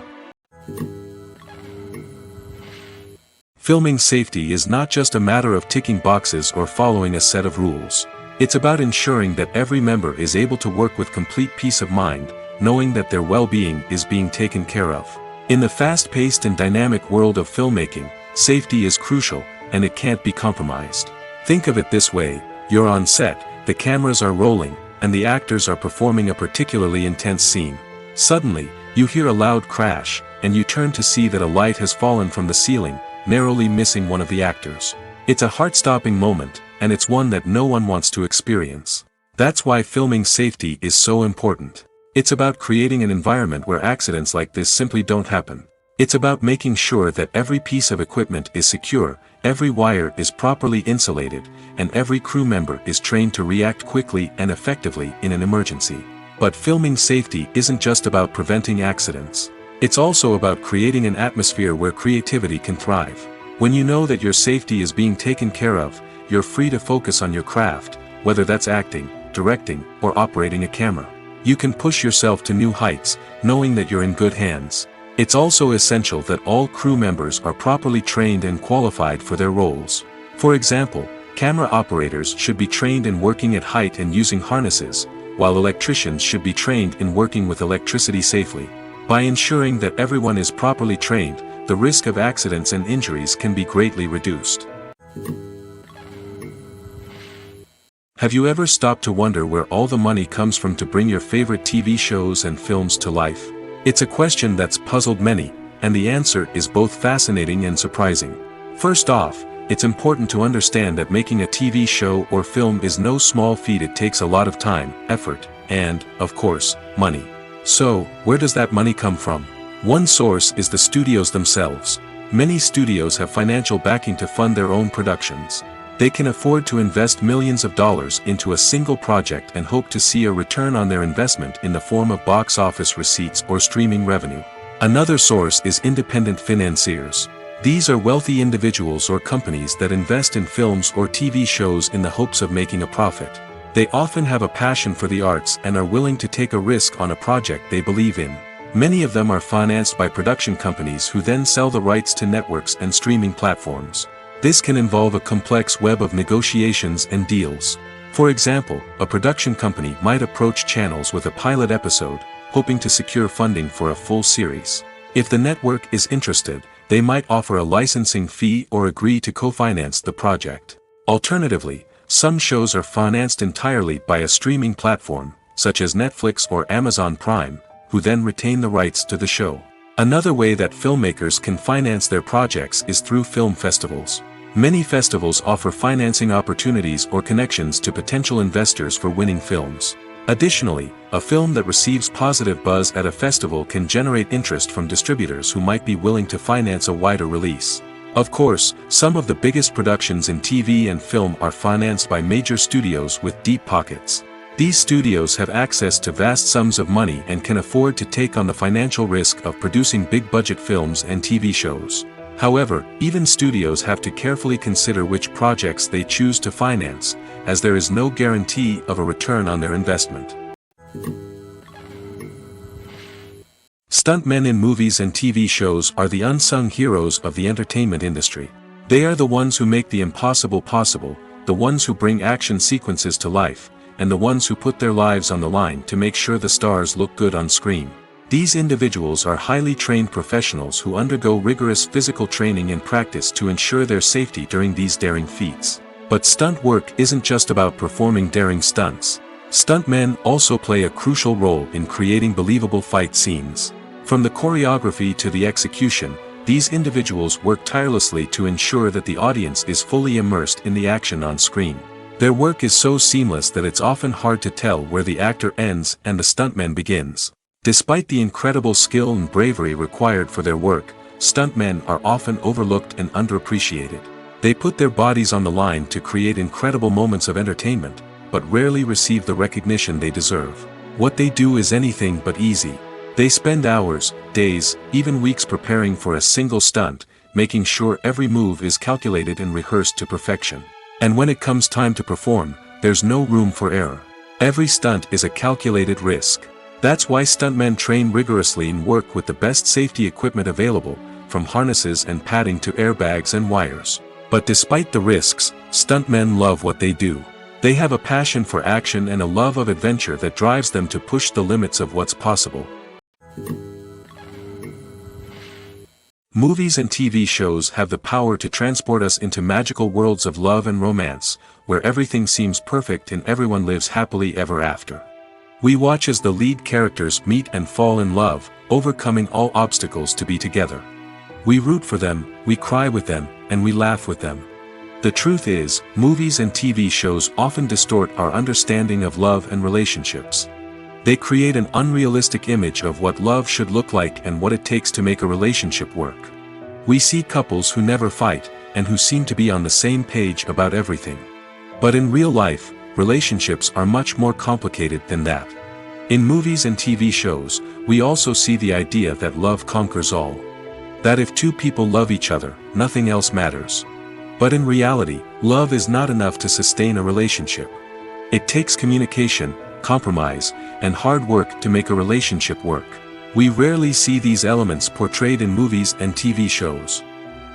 Filming safety is not just a matter of ticking boxes or following a set of rules. It's about ensuring that every member is able to work with complete peace of mind, knowing that their well-being is being taken care of. In the fast-paced and dynamic world of filmmaking, safety is crucial, and it can't be compromised. Think of it this way: you're on set, the cameras are rolling, and the actors are performing a particularly intense scene. Suddenly, you hear a loud crash, and you turn to see that a light has fallen from the ceiling, narrowly missing one of the actors. It's a heart-stopping moment, and it's one that no one wants to experience. That's why filming safety is so important. It's about creating an environment where accidents like this simply don't happen. It's about making sure that every piece of equipment is secure, every wire is properly insulated, and every crew member is trained to react quickly and effectively in an emergency. But filming safety isn't just about preventing accidents. It's also about creating an atmosphere where creativity can thrive. When you know that your safety is being taken care of, you're free to focus on your craft, whether that's acting, directing, or operating a camera. You can push yourself to new heights, knowing that you're in good hands. It's also essential that all crew members are properly trained and qualified for their roles. For example, camera operators should be trained in working at height and using harnesses, while electricians should be trained in working with electricity safely. By ensuring that everyone is properly trained, the risk of accidents and injuries can be greatly reduced. Have you ever stopped to wonder where all the money comes from to bring your favorite TV shows and films to life? It's a question that's puzzled many, and the answer is both fascinating and surprising. First off, it's important to understand that making a TV show or film is no small feat. It takes a lot of time, effort, and, of course, money. So, where does that money come from? One source is the studios themselves. Many studios have financial backing to fund their own productions. They can afford to invest millions of dollars into a single project and hope to see a return on their investment in the form of box office receipts or streaming revenue. Another source is independent financiers. These are wealthy individuals or companies that invest in films or TV shows in the hopes of making a profit. They often have a passion for the arts and are willing to take a risk on a project they believe in. Many of them are financed by production companies who then sell the rights to networks and streaming platforms. This can involve a complex web of negotiations and deals. For example, a production company might approach channels with a pilot episode, hoping to secure funding for a full series. If the network is interested, they might offer a licensing fee or agree to co-finance the project. Alternatively, some shows are financed entirely by a streaming platform, such as Netflix or Amazon Prime, who then retain the rights to the show. Another way that filmmakers can finance their projects is through film festivals. Many festivals offer financing opportunities or connections to potential investors for winning films. Additionally, a film that receives positive buzz at a festival can generate interest from distributors who might be willing to finance a wider release. Of course, some of the biggest productions in TV and film are financed by major studios with deep pockets. These studios have access to vast sums of money and can afford to take on the financial risk of producing big-budget films and TV shows. However, even studios have to carefully consider which projects they choose to finance, as there is no guarantee of a return on their investment. Stuntmen in movies and TV shows are the unsung heroes of the entertainment industry. They are the ones who make the impossible possible, the ones who bring action sequences to life, and the ones who put their lives on the line to make sure the stars look good on screen. These individuals are highly trained professionals who undergo rigorous physical training and practice to ensure their safety during these daring feats. But stunt work isn't just about performing daring stunts. Stuntmen also play a crucial role in creating believable fight scenes. From the choreography to the execution, these individuals work tirelessly to ensure that the audience is fully immersed in the action on screen. Their work is so seamless that it's often hard to tell where the actor ends and the stuntman begins. Despite the incredible skill and bravery required for their work, stuntmen are often overlooked and underappreciated. They put their bodies on the line to create incredible moments of entertainment, but rarely receive the recognition they deserve. What they do is anything but easy. They spend hours, days, even weeks preparing for a single stunt, making sure every move is calculated and rehearsed to perfection. And when it comes time to perform, there's no room for error. Every stunt is a calculated risk. That's why stuntmen train rigorously and work with the best safety equipment available, from harnesses and padding to airbags and wires. But despite the risks, stuntmen love what they do. They have a passion for action and a love of adventure that drives them to push the limits of what's possible. Movies and TV shows have the power to transport us into magical worlds of love and romance, where everything seems perfect and everyone lives happily ever after. We watch as the lead characters meet and fall in love, overcoming all obstacles to be together. We root for them, we cry with them, and we laugh with them. The truth is, movies and TV shows often distort our understanding of love and relationships. They create an unrealistic image of what love should look like and what it takes to make a relationship work. We see couples who never fight, and who seem to be on the same page about everything. But in real life, relationships are much more complicated than that. In movies and TV shows, we also see the idea that love conquers all. That if two people love each other, nothing else matters. But in reality, love is not enough to sustain a relationship. It takes communication, compromise, and hard work to make a relationship work. We rarely see these elements portrayed in movies and TV shows.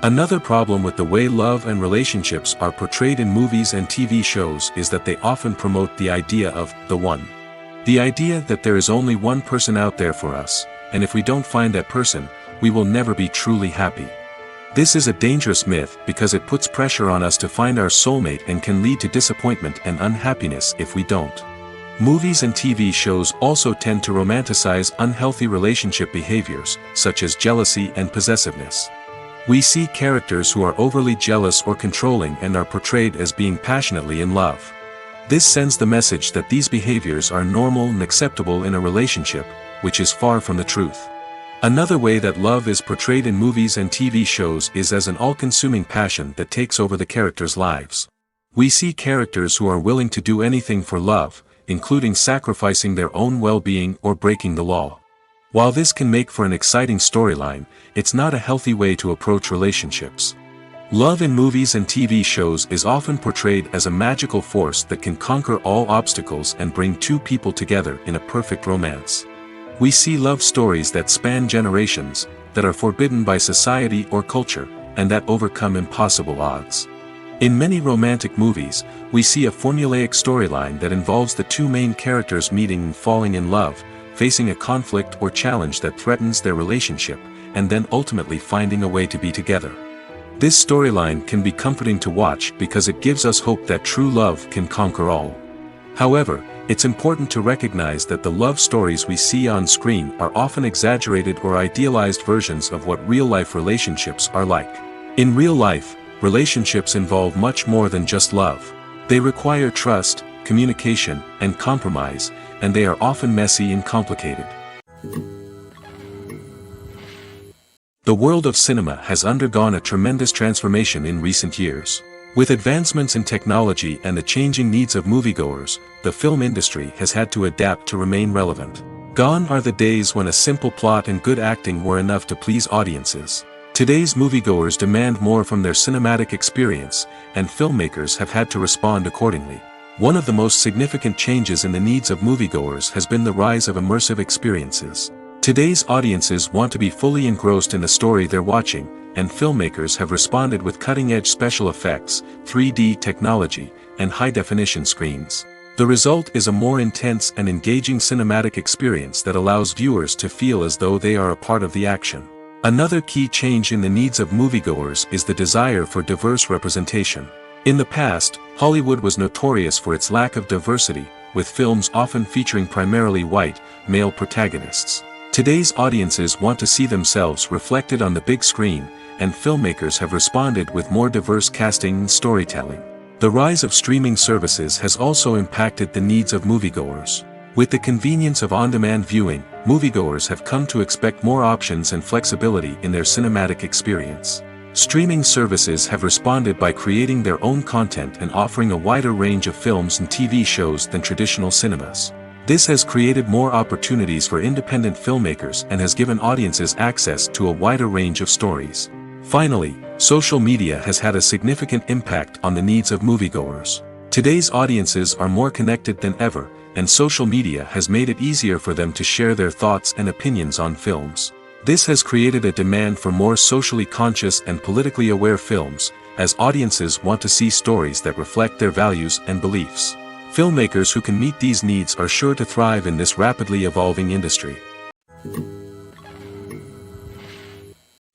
Another problem with the way love and relationships are portrayed in movies and TV shows is that they often promote the idea of the one. The idea that there is only one person out there for us, and if we don't find that person, we will never be truly happy. This is a dangerous myth because it puts pressure on us to find our soulmate and can lead to disappointment and unhappiness if we don't. Movies and TV shows also tend to romanticize unhealthy relationship behaviors, such as jealousy and possessiveness. We see characters who are overly jealous or controlling and are portrayed as being passionately in love. This sends the message that these behaviors are normal and acceptable in a relationship, which is far from the truth. Another way that love is portrayed in movies and TV shows is as an all-consuming passion that takes over the characters' lives. We see characters who are willing to do anything for love, including sacrificing their own well-being or breaking the law. While this can make for an exciting storyline, it's not a healthy way to approach relationships. Love in movies and TV shows is often portrayed as a magical force that can conquer all obstacles and bring two people together in a perfect romance. We see love stories that span generations, that are forbidden by society or culture, and that overcome impossible odds. In many romantic movies, we see a formulaic storyline that involves the two main characters meeting and falling in love, facing a conflict or challenge that threatens their relationship, and then ultimately finding a way to be together. This storyline can be comforting to watch because it gives us hope that true love can conquer all. However, it's important to recognize that the love stories we see on screen are often exaggerated or idealized versions of what real-life relationships are like. In real life, relationships involve much more than just love. They require trust, communication, and compromise, and they are often messy and complicated. The world of cinema has undergone a tremendous transformation in recent years. With advancements in technology and the changing needs of moviegoers, the film industry has had to adapt to remain relevant. Gone are the days when a simple plot and good acting were enough to please audiences. Today's moviegoers demand more from their cinematic experience, and filmmakers have had to respond accordingly. One of the most significant changes in the needs of moviegoers has been the rise of immersive experiences. Today's audiences want to be fully engrossed in the story they're watching, and filmmakers have responded with cutting-edge special effects, 3D technology, and high-definition screens. The result is a more intense and engaging cinematic experience that allows viewers to feel as though they are a part of the action. Another key change in the needs of moviegoers is the desire for diverse representation. In the past, Hollywood was notorious for its lack of diversity, with films often featuring primarily white, male protagonists. Today's audiences want to see themselves reflected on the big screen, and filmmakers have responded with more diverse casting and storytelling. The rise of streaming services has also impacted the needs of moviegoers. With the convenience of on-demand viewing, moviegoers have come to expect more options and flexibility in their cinematic experience. Streaming services have responded by creating their own content and offering a wider range of films and TV shows than traditional cinemas. This has created more opportunities for independent filmmakers and has given audiences access to a wider range of stories. Finally, social media has had a significant impact on the needs of moviegoers. Today's audiences are more connected than ever, and social media has made it easier for them to share their thoughts and opinions on films. This has created a demand for more socially conscious and politically aware films, as audiences want to see stories that reflect their values and beliefs. Filmmakers who can meet these needs are sure to thrive in this rapidly evolving industry.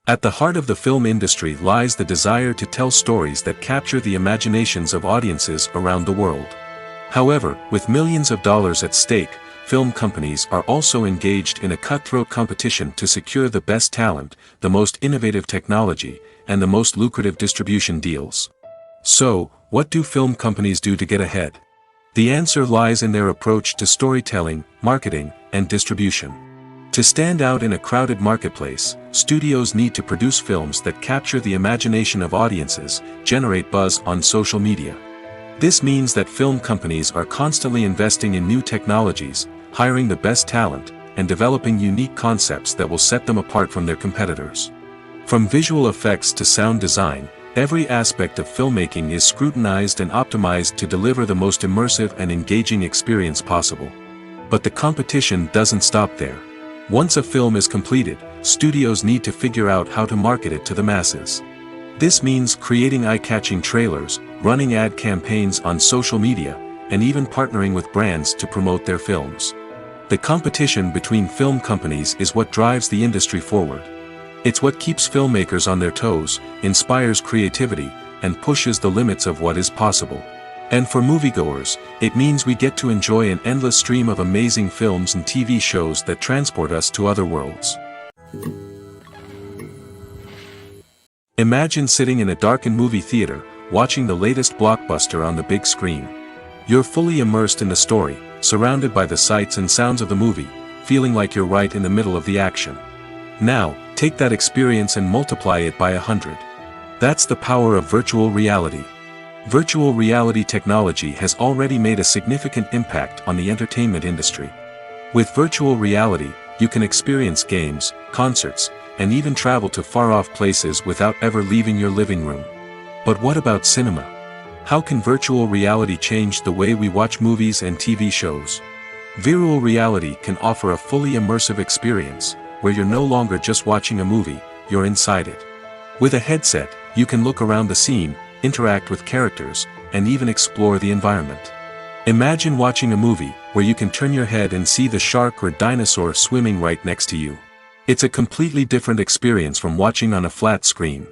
At the heart of the film industry lies the desire to tell stories that capture the imaginations of audiences around the world. However, with millions of dollars at stake, film companies are also engaged in a cutthroat competition to secure the best talent, the most innovative technology, and the most lucrative distribution deals. So, what do film companies do to get ahead? The answer lies in their approach to storytelling, marketing, and distribution. To stand out in a crowded marketplace, studios need to produce films that capture the imagination of audiences, generate buzz on social media. This means that film companies are constantly investing in new technologies, hiring the best talent, and developing unique concepts that will set them apart from their competitors. From visual effects to sound design, every aspect of filmmaking is scrutinized and optimized to deliver the most immersive and engaging experience possible. But the competition doesn't stop there. Once a film is completed, studios need to figure out how to market it to the masses. This means creating eye-catching trailers, running ad campaigns on social media, and even partnering with brands to promote their films. The competition between film companies is what drives the industry forward. It's what keeps filmmakers on their toes, inspires creativity, and pushes the limits of what is possible. And for moviegoers, it means we get to enjoy an endless stream of amazing films and TV shows that transport us to other worlds. Imagine sitting in a darkened movie theater, watching the latest blockbuster on the big screen. You're fully immersed in the story, surrounded by the sights and sounds of the movie, feeling like you're right in the middle of the action. Now, take that experience and multiply it by 100. That's the power of virtual reality. Virtual reality technology has already made a significant impact on the entertainment industry. With virtual reality, you can experience games, concerts, and even travel to far-off places without ever leaving your living room. But what about cinema? How can virtual reality change the way we watch movies and TV shows? Virtual reality can offer a fully immersive experience, where you're no longer just watching a movie, you're inside it. With a headset, you can look around the scene, interact with characters, and even explore the environment. Imagine watching a movie where you can turn your head and see the shark or dinosaur swimming right next to you. It's a completely different experience from watching on a flat screen.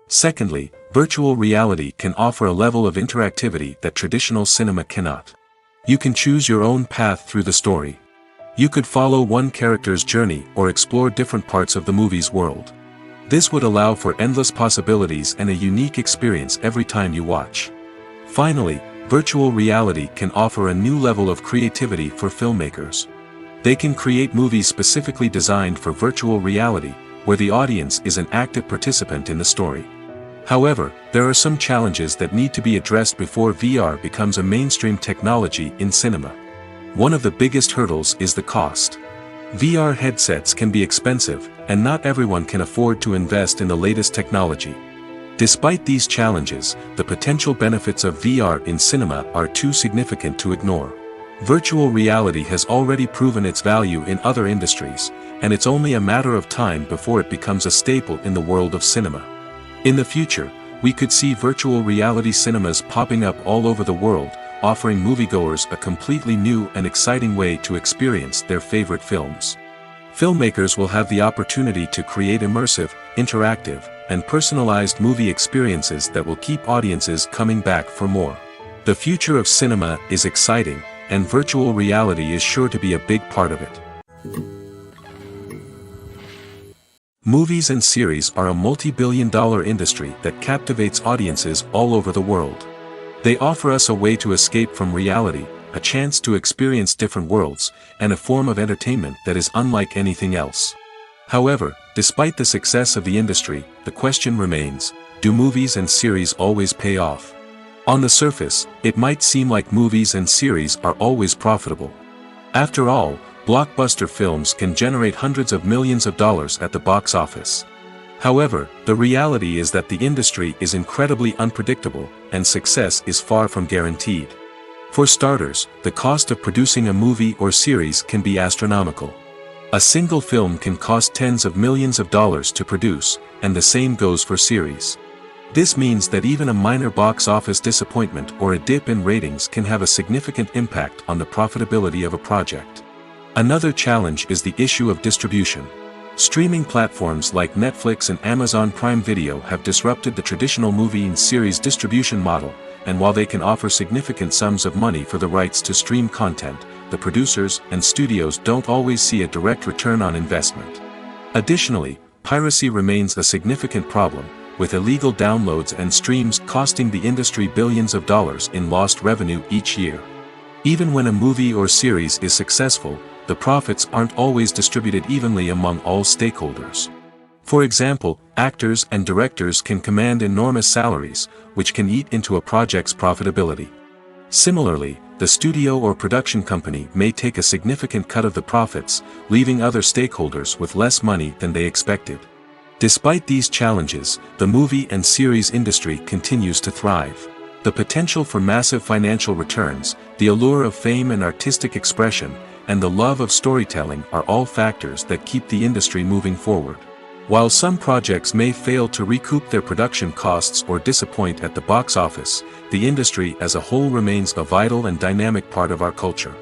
Secondly, virtual reality can offer a level of interactivity that traditional cinema cannot. You can choose your own path through the story. You could follow one character's journey or explore different parts of the movie's world. This would allow for endless possibilities and a unique experience every time you watch. Finally, Virtual reality can offer a new level of creativity for filmmakers. They can create movies specifically designed for virtual reality, where the audience is an active participant in the story. However, there are some challenges that need to be addressed before VR becomes a mainstream technology in cinema. One of the biggest hurdles is the cost. VR headsets can be expensive, and not everyone can afford to invest in the latest technology. Despite these challenges, the potential benefits of VR in cinema are too significant to ignore. Virtual reality has already proven its value in other industries, and it's only a matter of time before it becomes a staple in the world of cinema. In the future, we could see virtual reality cinemas popping up all over the world, offering moviegoers a completely new and exciting way to experience their favorite films. Filmmakers will have the opportunity to create immersive, interactive, and personalized movie experiences that will keep audiences coming back for more. The future of cinema is exciting, and virtual reality is sure to be a big part of it. Movies and series are a multi-billion-dollar industry that captivates audiences all over the world. They offer us a way to escape from reality, a chance to experience different worlds, and a form of entertainment that is unlike anything else. However, despite the success of the industry, the question remains, do movies and series always pay off? On the surface, it might seem like movies and series are always profitable. After all, blockbuster films can generate hundreds of millions of dollars at the box office. However, the reality is that the industry is incredibly unpredictable, and success is far from guaranteed. For starters, the cost of producing a movie or series can be astronomical. A single film can cost tens of millions of dollars to produce, and the same goes for series. This means that even a minor box office disappointment or a dip in ratings can have a significant impact on the profitability of a project. Another challenge is the issue of distribution. Streaming platforms like Netflix and Amazon Prime Video have disrupted the traditional movie and series distribution model, and while they can offer significant sums of money for the rights to stream content, the producers and studios don't always see a direct return on investment. Additionally, piracy remains a significant problem, with illegal downloads and streams costing the industry billions of dollars in lost revenue each year. Even when a movie or series is successful, the profits aren't always distributed evenly among all stakeholders. For example, actors and directors can command enormous salaries, which can eat into a project's profitability. Similarly, the studio or production company may take a significant cut of the profits, leaving other stakeholders with less money than they expected. Despite these challenges, the movie and series industry continues to thrive. The potential for massive financial returns, the allure of fame and artistic expression, and the love of storytelling are all factors that keep the industry moving forward. While some projects may fail to recoup their production costs or disappoint at the box office, the industry as a whole remains a vital and dynamic part of our culture.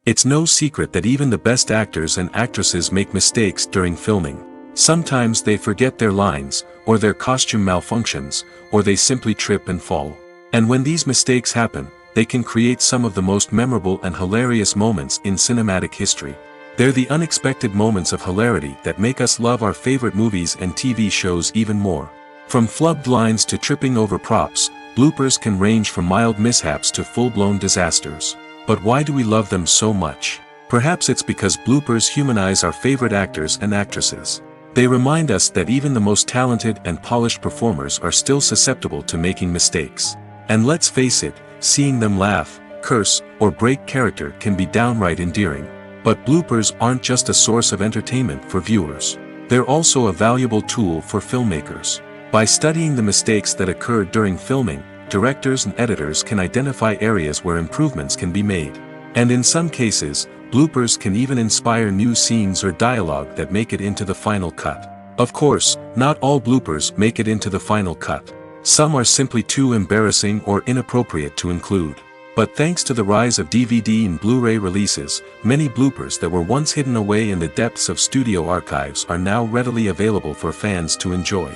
It's no secret that even the best actors and actresses make mistakes during filming. Sometimes they forget their lines, or their costume malfunctions, or they simply trip and fall. And when these mistakes happen, they can create some of the most memorable and hilarious moments in cinematic history. They're the unexpected moments of hilarity that make us love our favorite movies and TV shows even more. From flubbed lines to tripping over props, bloopers can range from mild mishaps to full-blown disasters. But why do we love them so much? Perhaps it's because bloopers humanize our favorite actors and actresses. They remind us that even the most talented and polished performers are still susceptible to making mistakes. And let's face it, seeing them laugh, curse, or break character can be downright endearing. But bloopers aren't just a source of entertainment for viewers. They're also a valuable tool for filmmakers. By studying the mistakes that occurred during filming, directors and editors can identify areas where improvements can be made. And in some cases, bloopers can even inspire new scenes or dialogue that make it into the final cut. Of course, not all bloopers make it into the final cut. Some are simply too embarrassing or inappropriate to include. But thanks to the rise of DVD and Blu-ray releases, many bloopers that were once hidden away in the depths of studio archives are now readily available for fans to enjoy.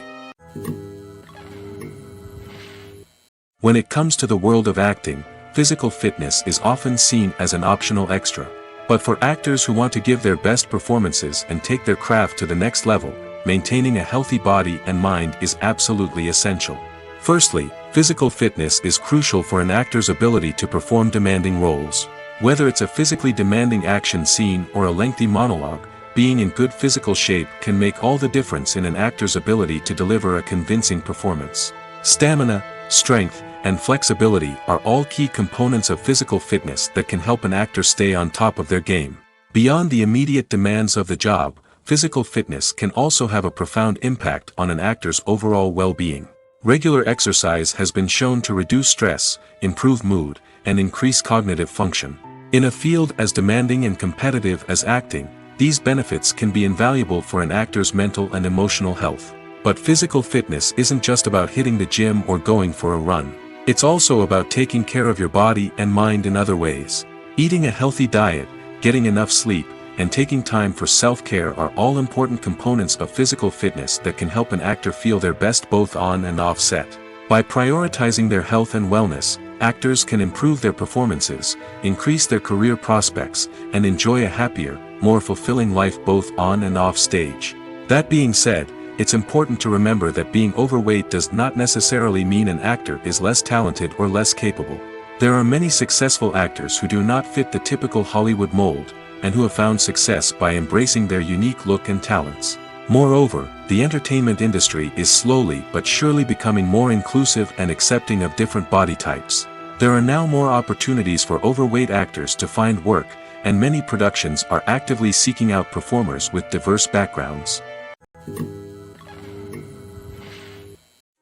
When it comes to the world of acting, physical fitness is often seen as an optional extra. But for actors who want to give their best performances and take their craft to the next level, maintaining a healthy body and mind is absolutely essential. Firstly, physical fitness is crucial for an actor's ability to perform demanding roles. Whether it's a physically demanding action scene or a lengthy monologue, being in good physical shape can make all the difference in an actor's ability to deliver a convincing performance. Stamina, strength, and flexibility are all key components of physical fitness that can help an actor stay on top of their game. Beyond the immediate demands of the job, physical fitness can also have a profound impact on an actor's overall well-being. Regular exercise has been shown to reduce stress, improve mood, and increase cognitive function. In a field as demanding and competitive as acting, these benefits can be invaluable for an actor's mental and emotional health. But physical fitness isn't just about hitting the gym or going for a run. It's also about taking care of your body and mind in other ways. Eating a healthy diet, getting enough sleep, and taking time for self-care are all important components of physical fitness that can help an actor feel their best both on and off set. By prioritizing their health and wellness, actors can improve their performances, increase their career prospects, and enjoy a happier, more fulfilling life both on and off stage. That being said, it's important to remember that being overweight does not necessarily mean an actor is less talented or less capable. There are many successful actors who do not fit the typical Hollywood mold, and who have found success by embracing their unique look and talents. Moreover, the entertainment industry is slowly but surely becoming more inclusive and accepting of different body types. There are now more opportunities for overweight actors to find work, and many productions are actively seeking out performers with diverse backgrounds.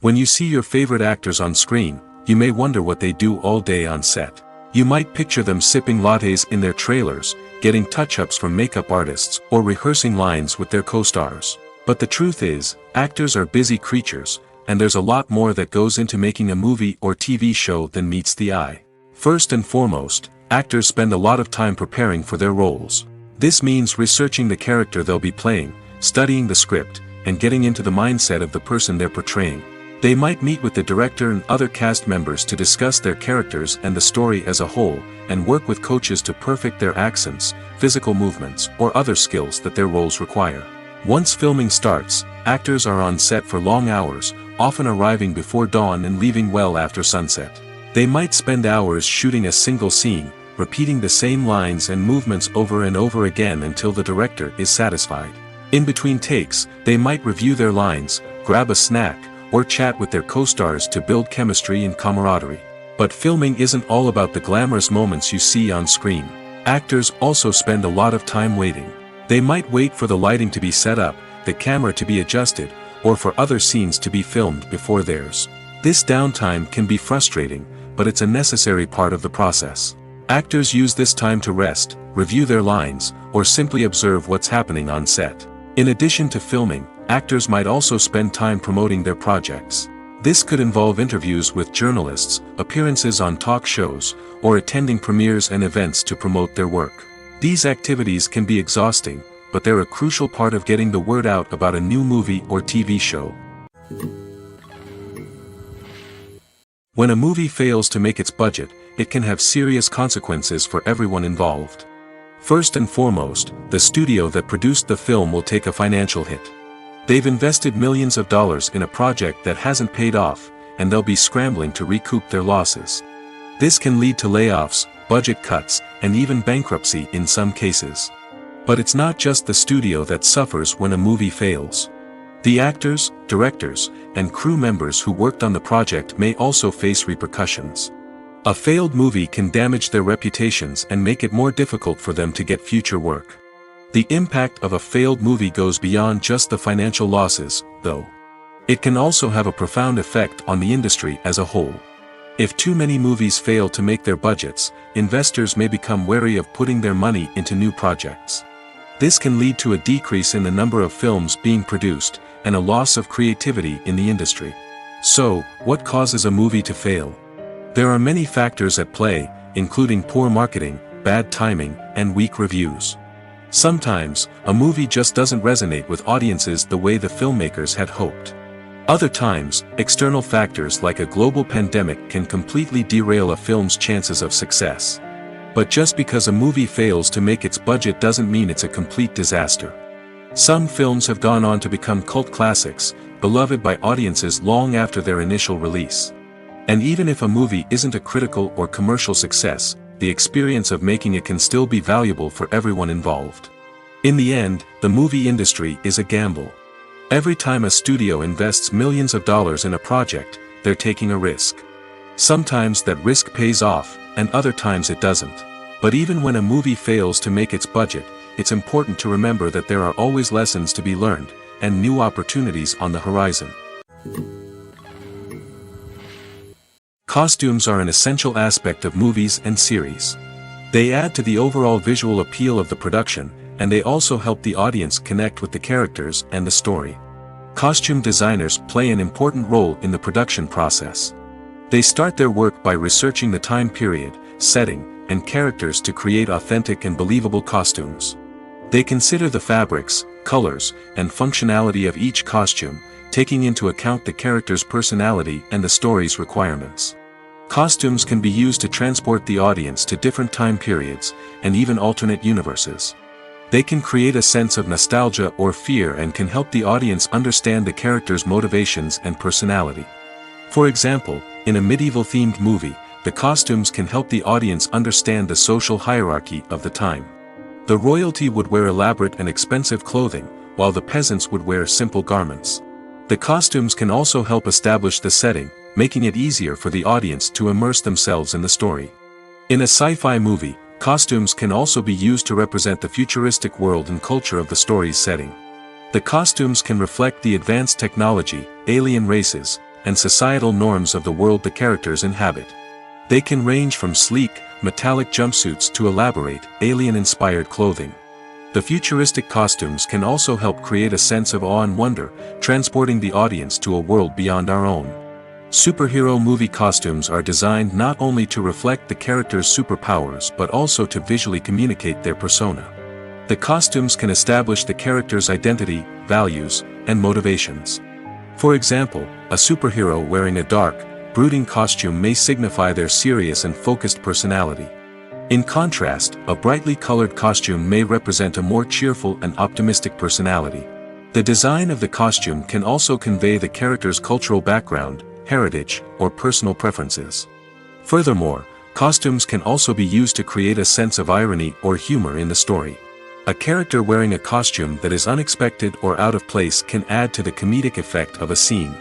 When you see your favorite actors on screen, you may wonder what they do all day on set. You might picture them sipping lattes in their trailers, getting touch-ups from makeup artists, or rehearsing lines with their co-stars. But the truth is, actors are busy creatures, and there's a lot more that goes into making a movie or TV show than meets the eye. First and foremost, actors spend a lot of time preparing for their roles. This means researching the character they'll be playing, studying the script, and getting into the mindset of the person they're portraying. They might meet with the director and other cast members to discuss their characters and the story as a whole, and work with coaches to perfect their accents, physical movements, or other skills that their roles require. Once filming starts, actors are on set for long hours, often arriving before dawn and leaving well after sunset. They might spend hours shooting a single scene, repeating the same lines and movements over and over again until the director is satisfied. In between takes, they might review their lines, grab a snack, or chat with their co-stars to build chemistry and camaraderie. But filming isn't all about the glamorous moments you see on screen. Actors also spend a lot of time waiting. They might wait for the lighting to be set up, the camera to be adjusted, or for other scenes to be filmed before theirs. This downtime can be frustrating, but it's a necessary part of the process. Actors use this time to rest, review their lines, or simply observe what's happening on set. In addition to filming, actors might also spend time promoting their projects. This could involve interviews with journalists, appearances on talk shows, or attending premieres and events to promote their work. These activities can be exhausting, but they're a crucial part of getting the word out about a new movie or TV show. When a movie fails to make its budget, it can have serious consequences for everyone involved. First and foremost, the studio that produced the film will take a financial hit. They've invested millions of dollars in a project that hasn't paid off, and they'll be scrambling to recoup their losses. This can lead to layoffs, budget cuts, and even bankruptcy in some cases. But it's not just the studio that suffers when a movie fails. The actors, directors, and crew members who worked on the project may also face repercussions. A failed movie can damage their reputations and make it more difficult for them to get future work. The impact of a failed movie goes beyond just the financial losses, though. It can also have a profound effect on the industry as a whole. If too many movies fail to make their budgets, investors may become wary of putting their money into new projects. This can lead to a decrease in the number of films being produced, and a loss of creativity in the industry. So, what causes a movie to fail? There are many factors at play, including poor marketing, bad timing, and weak reviews. Sometimes, a movie just doesn't resonate with audiences the way the filmmakers had hoped. Other times, external factors like a global pandemic can completely derail a film's chances of success. But just because a movie fails to make its budget doesn't mean it's a complete disaster. Some films have gone on to become cult classics, beloved by audiences long after their initial release. And even if a movie isn't a critical or commercial success, the experience of making it can still be valuable for everyone involved. In the end, the movie industry is a gamble. Every time a studio invests millions of dollars in a project, they're taking a risk. Sometimes that risk pays off, and other times it doesn't. But even when a movie fails to make its budget, it's important to remember that there are always lessons to be learned, and new opportunities on the horizon. Costumes are an essential aspect of movies and series. They add to the overall visual appeal of the production, and they also help the audience connect with the characters and the story. Costume designers play an important role in the production process. They start their work by researching the time period, setting, and characters to create authentic and believable costumes. They consider the fabrics, colors, and functionality of each costume, taking into account the character's personality and the story's requirements. Costumes can be used to transport the audience to different time periods, and even alternate universes. They can create a sense of nostalgia or fear and can help the audience understand the character's motivations and personality. For example, in a medieval-themed movie, the costumes can help the audience understand the social hierarchy of the time. The royalty would wear elaborate and expensive clothing, while the peasants would wear simple garments. The costumes can also help establish the setting, making it easier for the audience to immerse themselves in the story. In a sci-fi movie, costumes can also be used to represent the futuristic world and culture of the story's setting. The costumes can reflect the advanced technology, alien races, and societal norms of the world the characters inhabit. They can range from sleek, metallic jumpsuits to elaborate, alien-inspired clothing. The futuristic costumes can also help create a sense of awe and wonder, transporting the audience to a world beyond our own. Superhero movie costumes are designed not only to reflect the character's superpowers but also to visually communicate their persona. The costumes can establish the character's identity, values, and motivations. For example, a superhero wearing a dark, brooding costume may signify their serious and focused personality. In contrast, a brightly colored costume may represent a more cheerful and optimistic personality. The design of the costume can also convey the character's cultural background, heritage, or personal preferences. Furthermore, costumes can also be used to create a sense of irony or humor in the story. A character wearing a costume that is unexpected or out of place can add to the comedic effect of a scene.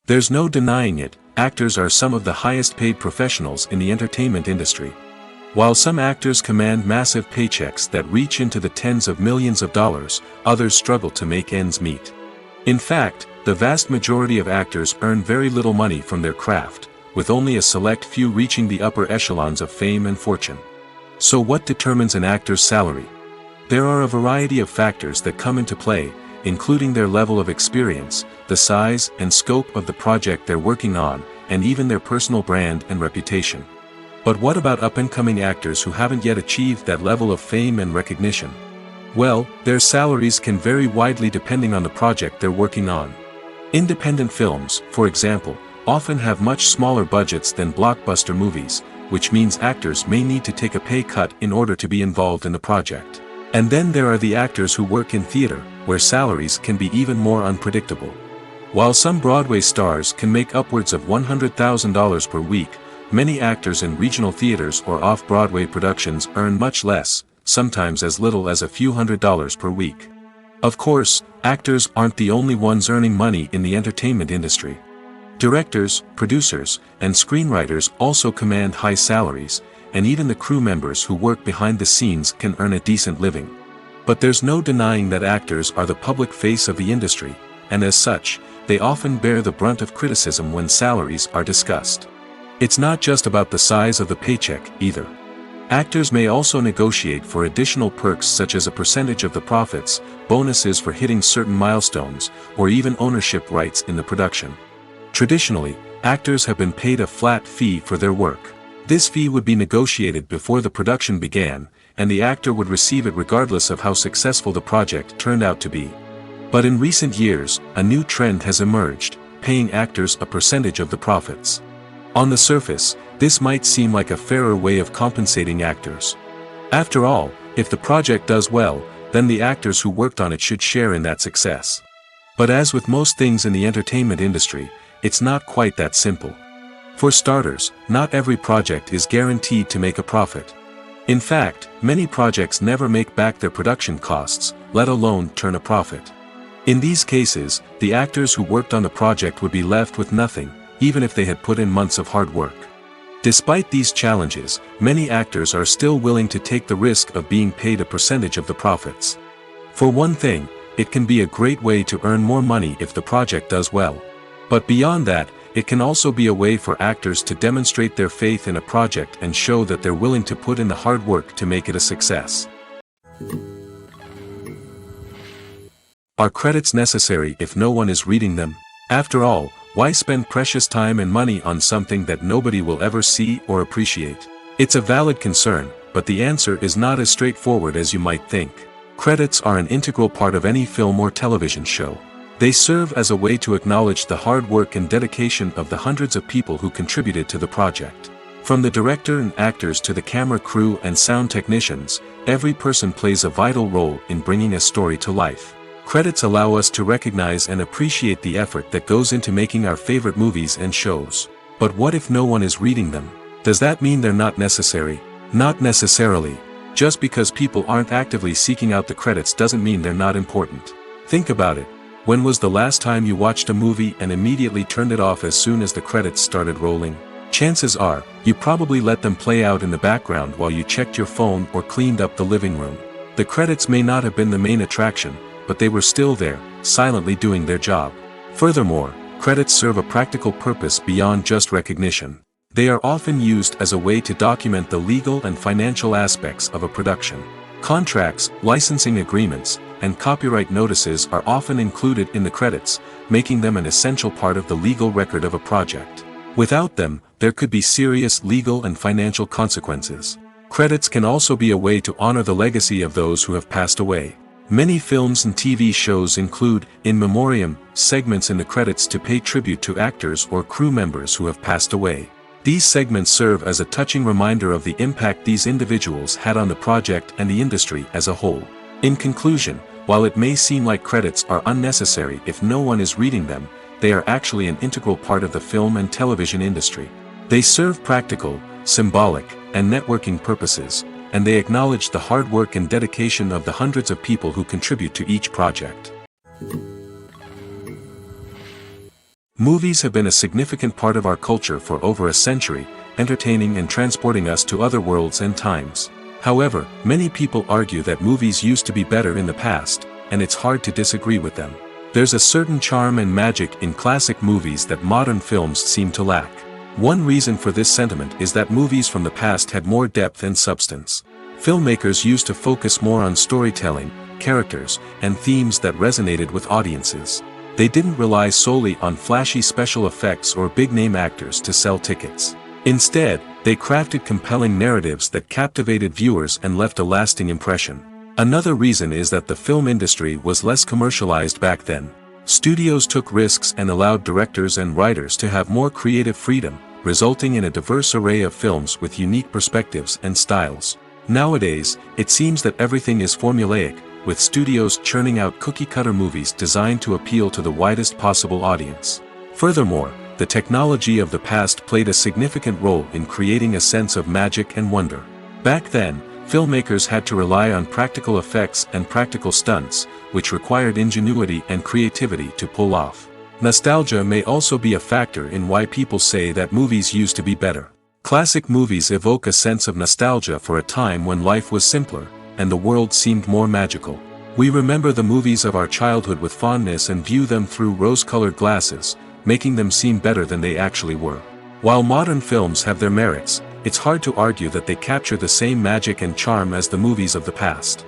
There's no denying it, actors are some of the highest paid professionals in the entertainment industry. While some actors command massive paychecks that reach into the tens of millions of dollars, others struggle to make ends meet. In fact, the vast majority of actors earn very little money from their craft, with only a select few reaching the upper echelons of fame and fortune. So what determines an actor's salary? There are a variety of factors that come into play, including their level of experience, the size and scope of the project they're working on, and even their personal brand and reputation. But what about up-and-coming actors who haven't yet achieved that level of fame and recognition? Well, their salaries can vary widely depending on the project they're working on. Independent films, for example, often have much smaller budgets than blockbuster movies, which means actors may need to take a pay cut in order to be involved in the project. And then there are the actors who work in theater, where salaries can be even more unpredictable. While some Broadway stars can make upwards of $100,000 per week, many actors in regional theaters or off-Broadway productions earn much less, sometimes as little as a few $100s per week. Of course, actors aren't the only ones earning money in the entertainment industry. Directors, producers, and screenwriters also command high salaries, and even the crew members who work behind the scenes can earn a decent living. But there's no denying that actors are the public face of the industry, and as such, they often bear the brunt of criticism when salaries are discussed. It's not just about the size of the paycheck, either. Actors may also negotiate for additional perks such as a percentage of the profits, bonuses for hitting certain milestones, or even ownership rights in the production. Traditionally, actors have been paid a flat fee for their work. This fee would be negotiated before the production began, and the actor would receive it regardless of how successful the project turned out to be. But in recent years, a new trend has emerged, paying actors a percentage of the profits. On the surface, this might seem like a fairer way of compensating actors. After all, if the project does well, then the actors who worked on it should share in that success. But as with most things in the entertainment industry, it's not quite that simple. For starters, not every project is guaranteed to make a profit. In fact, many projects never make back their production costs, let alone turn a profit. In these cases, the actors who worked on the project would be left with nothing, even if they had put in months of hard work. Despite these challenges, many actors are still willing to take the risk of being paid a percentage of the profits. For one thing, it can be a great way to earn more money if the project does well. But beyond that, it can also be a way for actors to demonstrate their faith in a project and show that they're willing to put in the hard work to make it a success. Are credits necessary if no one is reading them? After all, why spend precious time and money on something that nobody will ever see or appreciate? It's a valid concern, but the answer is not as straightforward as you might think. Credits are an integral part of any film or television show. They serve as a way to acknowledge the hard work and dedication of the hundreds of people who contributed to the project. From the director and actors to the camera crew and sound technicians, every person plays a vital role in bringing a story to life. Credits allow us to recognize and appreciate the effort that goes into making our favorite movies and shows. But what if no one is reading them? Does that mean they're not necessary? Not necessarily. Just because people aren't actively seeking out the credits doesn't mean they're not important. Think about it. When was the last time you watched a movie and immediately turned it off as soon as the credits started rolling? Chances are, you probably let them play out in the background while you checked your phone or cleaned up the living room. The credits may not have been the main attraction, but they were still there, silently doing their job. Furthermore, credits serve a practical purpose beyond just recognition. They are often used as a way to document the legal and financial aspects of a production. Contracts, licensing agreements, and copyright notices are often included in the credits, making them an essential part of the legal record of a project. Without them, there could be serious legal and financial consequences. Credits can also be a way to honor the legacy of those who have passed away. Many films and TV shows include, in memoriam, segments in the credits to pay tribute to actors or crew members who have passed away. These segments serve as a touching reminder of the impact these individuals had on the project and the industry as a whole. In conclusion, while it may seem like credits are unnecessary if no one is reading them, they are actually an integral part of the film and television industry. They serve practical, symbolic, and networking purposes, and they acknowledge the hard work and dedication of the hundreds of people who contribute to each project. Movies have been a significant part of our culture for over a century, entertaining and transporting us to other worlds and times. However, many people argue that movies used to be better in the past, and it's hard to disagree with them. There's a certain charm and magic in classic movies that modern films seem to lack. One reason for this sentiment is that movies from the past had more depth and substance. Filmmakers used to focus more on storytelling, characters, and themes that resonated with audiences. They didn't rely solely on flashy special effects or big-name actors to sell tickets. Instead, they crafted compelling narratives that captivated viewers and left a lasting impression. Another reason is that the film industry was less commercialized back then. Studios took risks and allowed directors and writers to have more creative freedom, resulting in a diverse array of films with unique perspectives and styles. Nowadays, it seems that everything is formulaic, with studios churning out cookie-cutter movies designed to appeal to the widest possible audience. Furthermore, the technology of the past played a significant role in creating a sense of magic and wonder. Back then, filmmakers had to rely on practical effects and practical stunts, which required ingenuity and creativity to pull off. Nostalgia may also be a factor in why people say that movies used to be better. Classic movies evoke a sense of nostalgia for a time when life was simpler, and the world seemed more magical. We remember the movies of our childhood with fondness and view them through rose-colored glasses, making them seem better than they actually were. While modern films have their merits, it's hard to argue that they capture the same magic and charm as the movies of the past.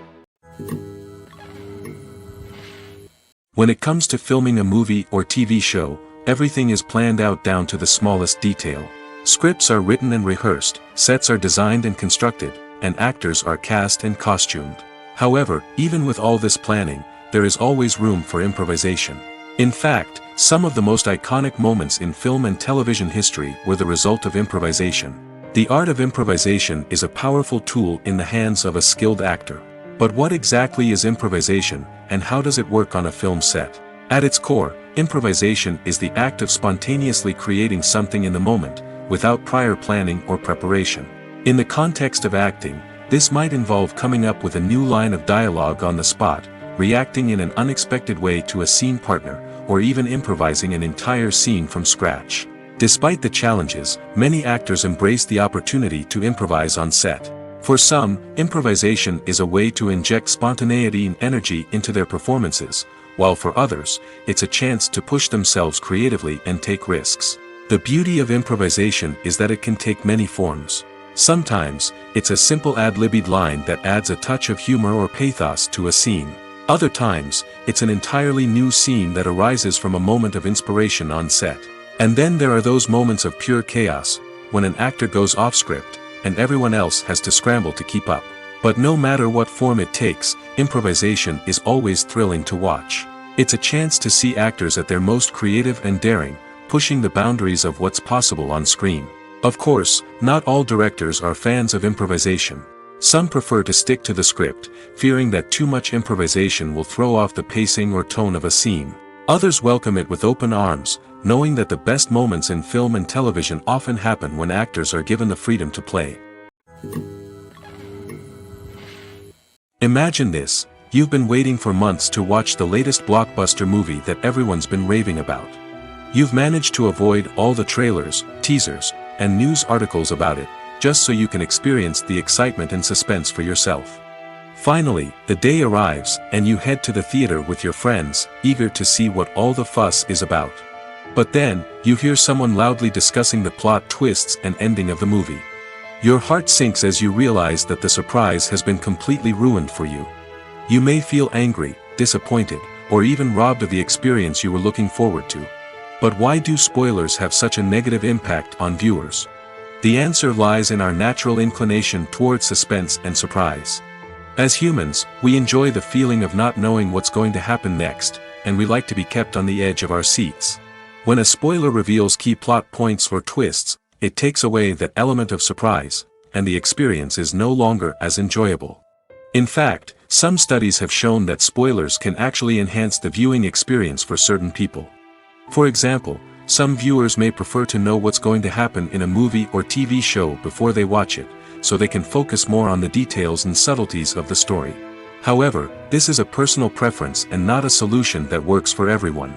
When it comes to filming a movie or TV show, everything is planned out down to the smallest detail. Scripts are written and rehearsed, sets are designed and constructed, and actors are cast and costumed. However, even with all this planning, there is always room for improvisation. In fact, some of the most iconic moments in film and television history were the result of improvisation. The art of improvisation is a powerful tool in the hands of a skilled actor. But what exactly is improvisation, and how does it work on a film set? At its core, improvisation is the act of spontaneously creating something in the moment, without prior planning or preparation. In the context of acting, this might involve coming up with a new line of dialogue on the spot, reacting in an unexpected way to a scene partner, or even improvising an entire scene from scratch. Despite the challenges, many actors embrace the opportunity to improvise on set. For some, improvisation is a way to inject spontaneity and energy into their performances, while for others, it's a chance to push themselves creatively and take risks. The beauty of improvisation is that it can take many forms. Sometimes, it's a simple ad-libbed line that adds a touch of humor or pathos to a scene. Other times, it's an entirely new scene that arises from a moment of inspiration on set. And then there are those moments of pure chaos, when an actor goes off script, and everyone else has to scramble to keep up. But no matter what form it takes, improvisation is always thrilling to watch. It's a chance to see actors at their most creative and daring, pushing the boundaries of what's possible on screen. Of course, not all directors are fans of improvisation. Some prefer to stick to the script, fearing that too much improvisation will throw off the pacing or tone of a scene. Others welcome it with open arms, knowing that the best moments in film and television often happen when actors are given the freedom to play. Imagine this: you've been waiting for months to watch the latest blockbuster movie that everyone's been raving about. You've managed to avoid all the trailers, teasers, and news articles about it, just so you can experience the excitement and suspense for yourself. Finally, the day arrives, and you head to the theater with your friends, eager to see what all the fuss is about. But then, you hear someone loudly discussing the plot twists and ending of the movie. Your heart sinks as you realize that the surprise has been completely ruined for you. You may feel angry, disappointed, or even robbed of the experience you were looking forward to. But why do spoilers have such a negative impact on viewers? The answer lies in our natural inclination toward suspense and surprise. As humans, we enjoy the feeling of not knowing what's going to happen next, and we like to be kept on the edge of our seats. When a spoiler reveals key plot points or twists, it takes away that element of surprise, and the experience is no longer as enjoyable. In fact, some studies have shown that spoilers can actually enhance the viewing experience for certain people. For example, some viewers may prefer to know what's going to happen in a movie or TV show before they watch it, so they can focus more on the details and subtleties of the story. However, this is a personal preference and not a solution that works for everyone.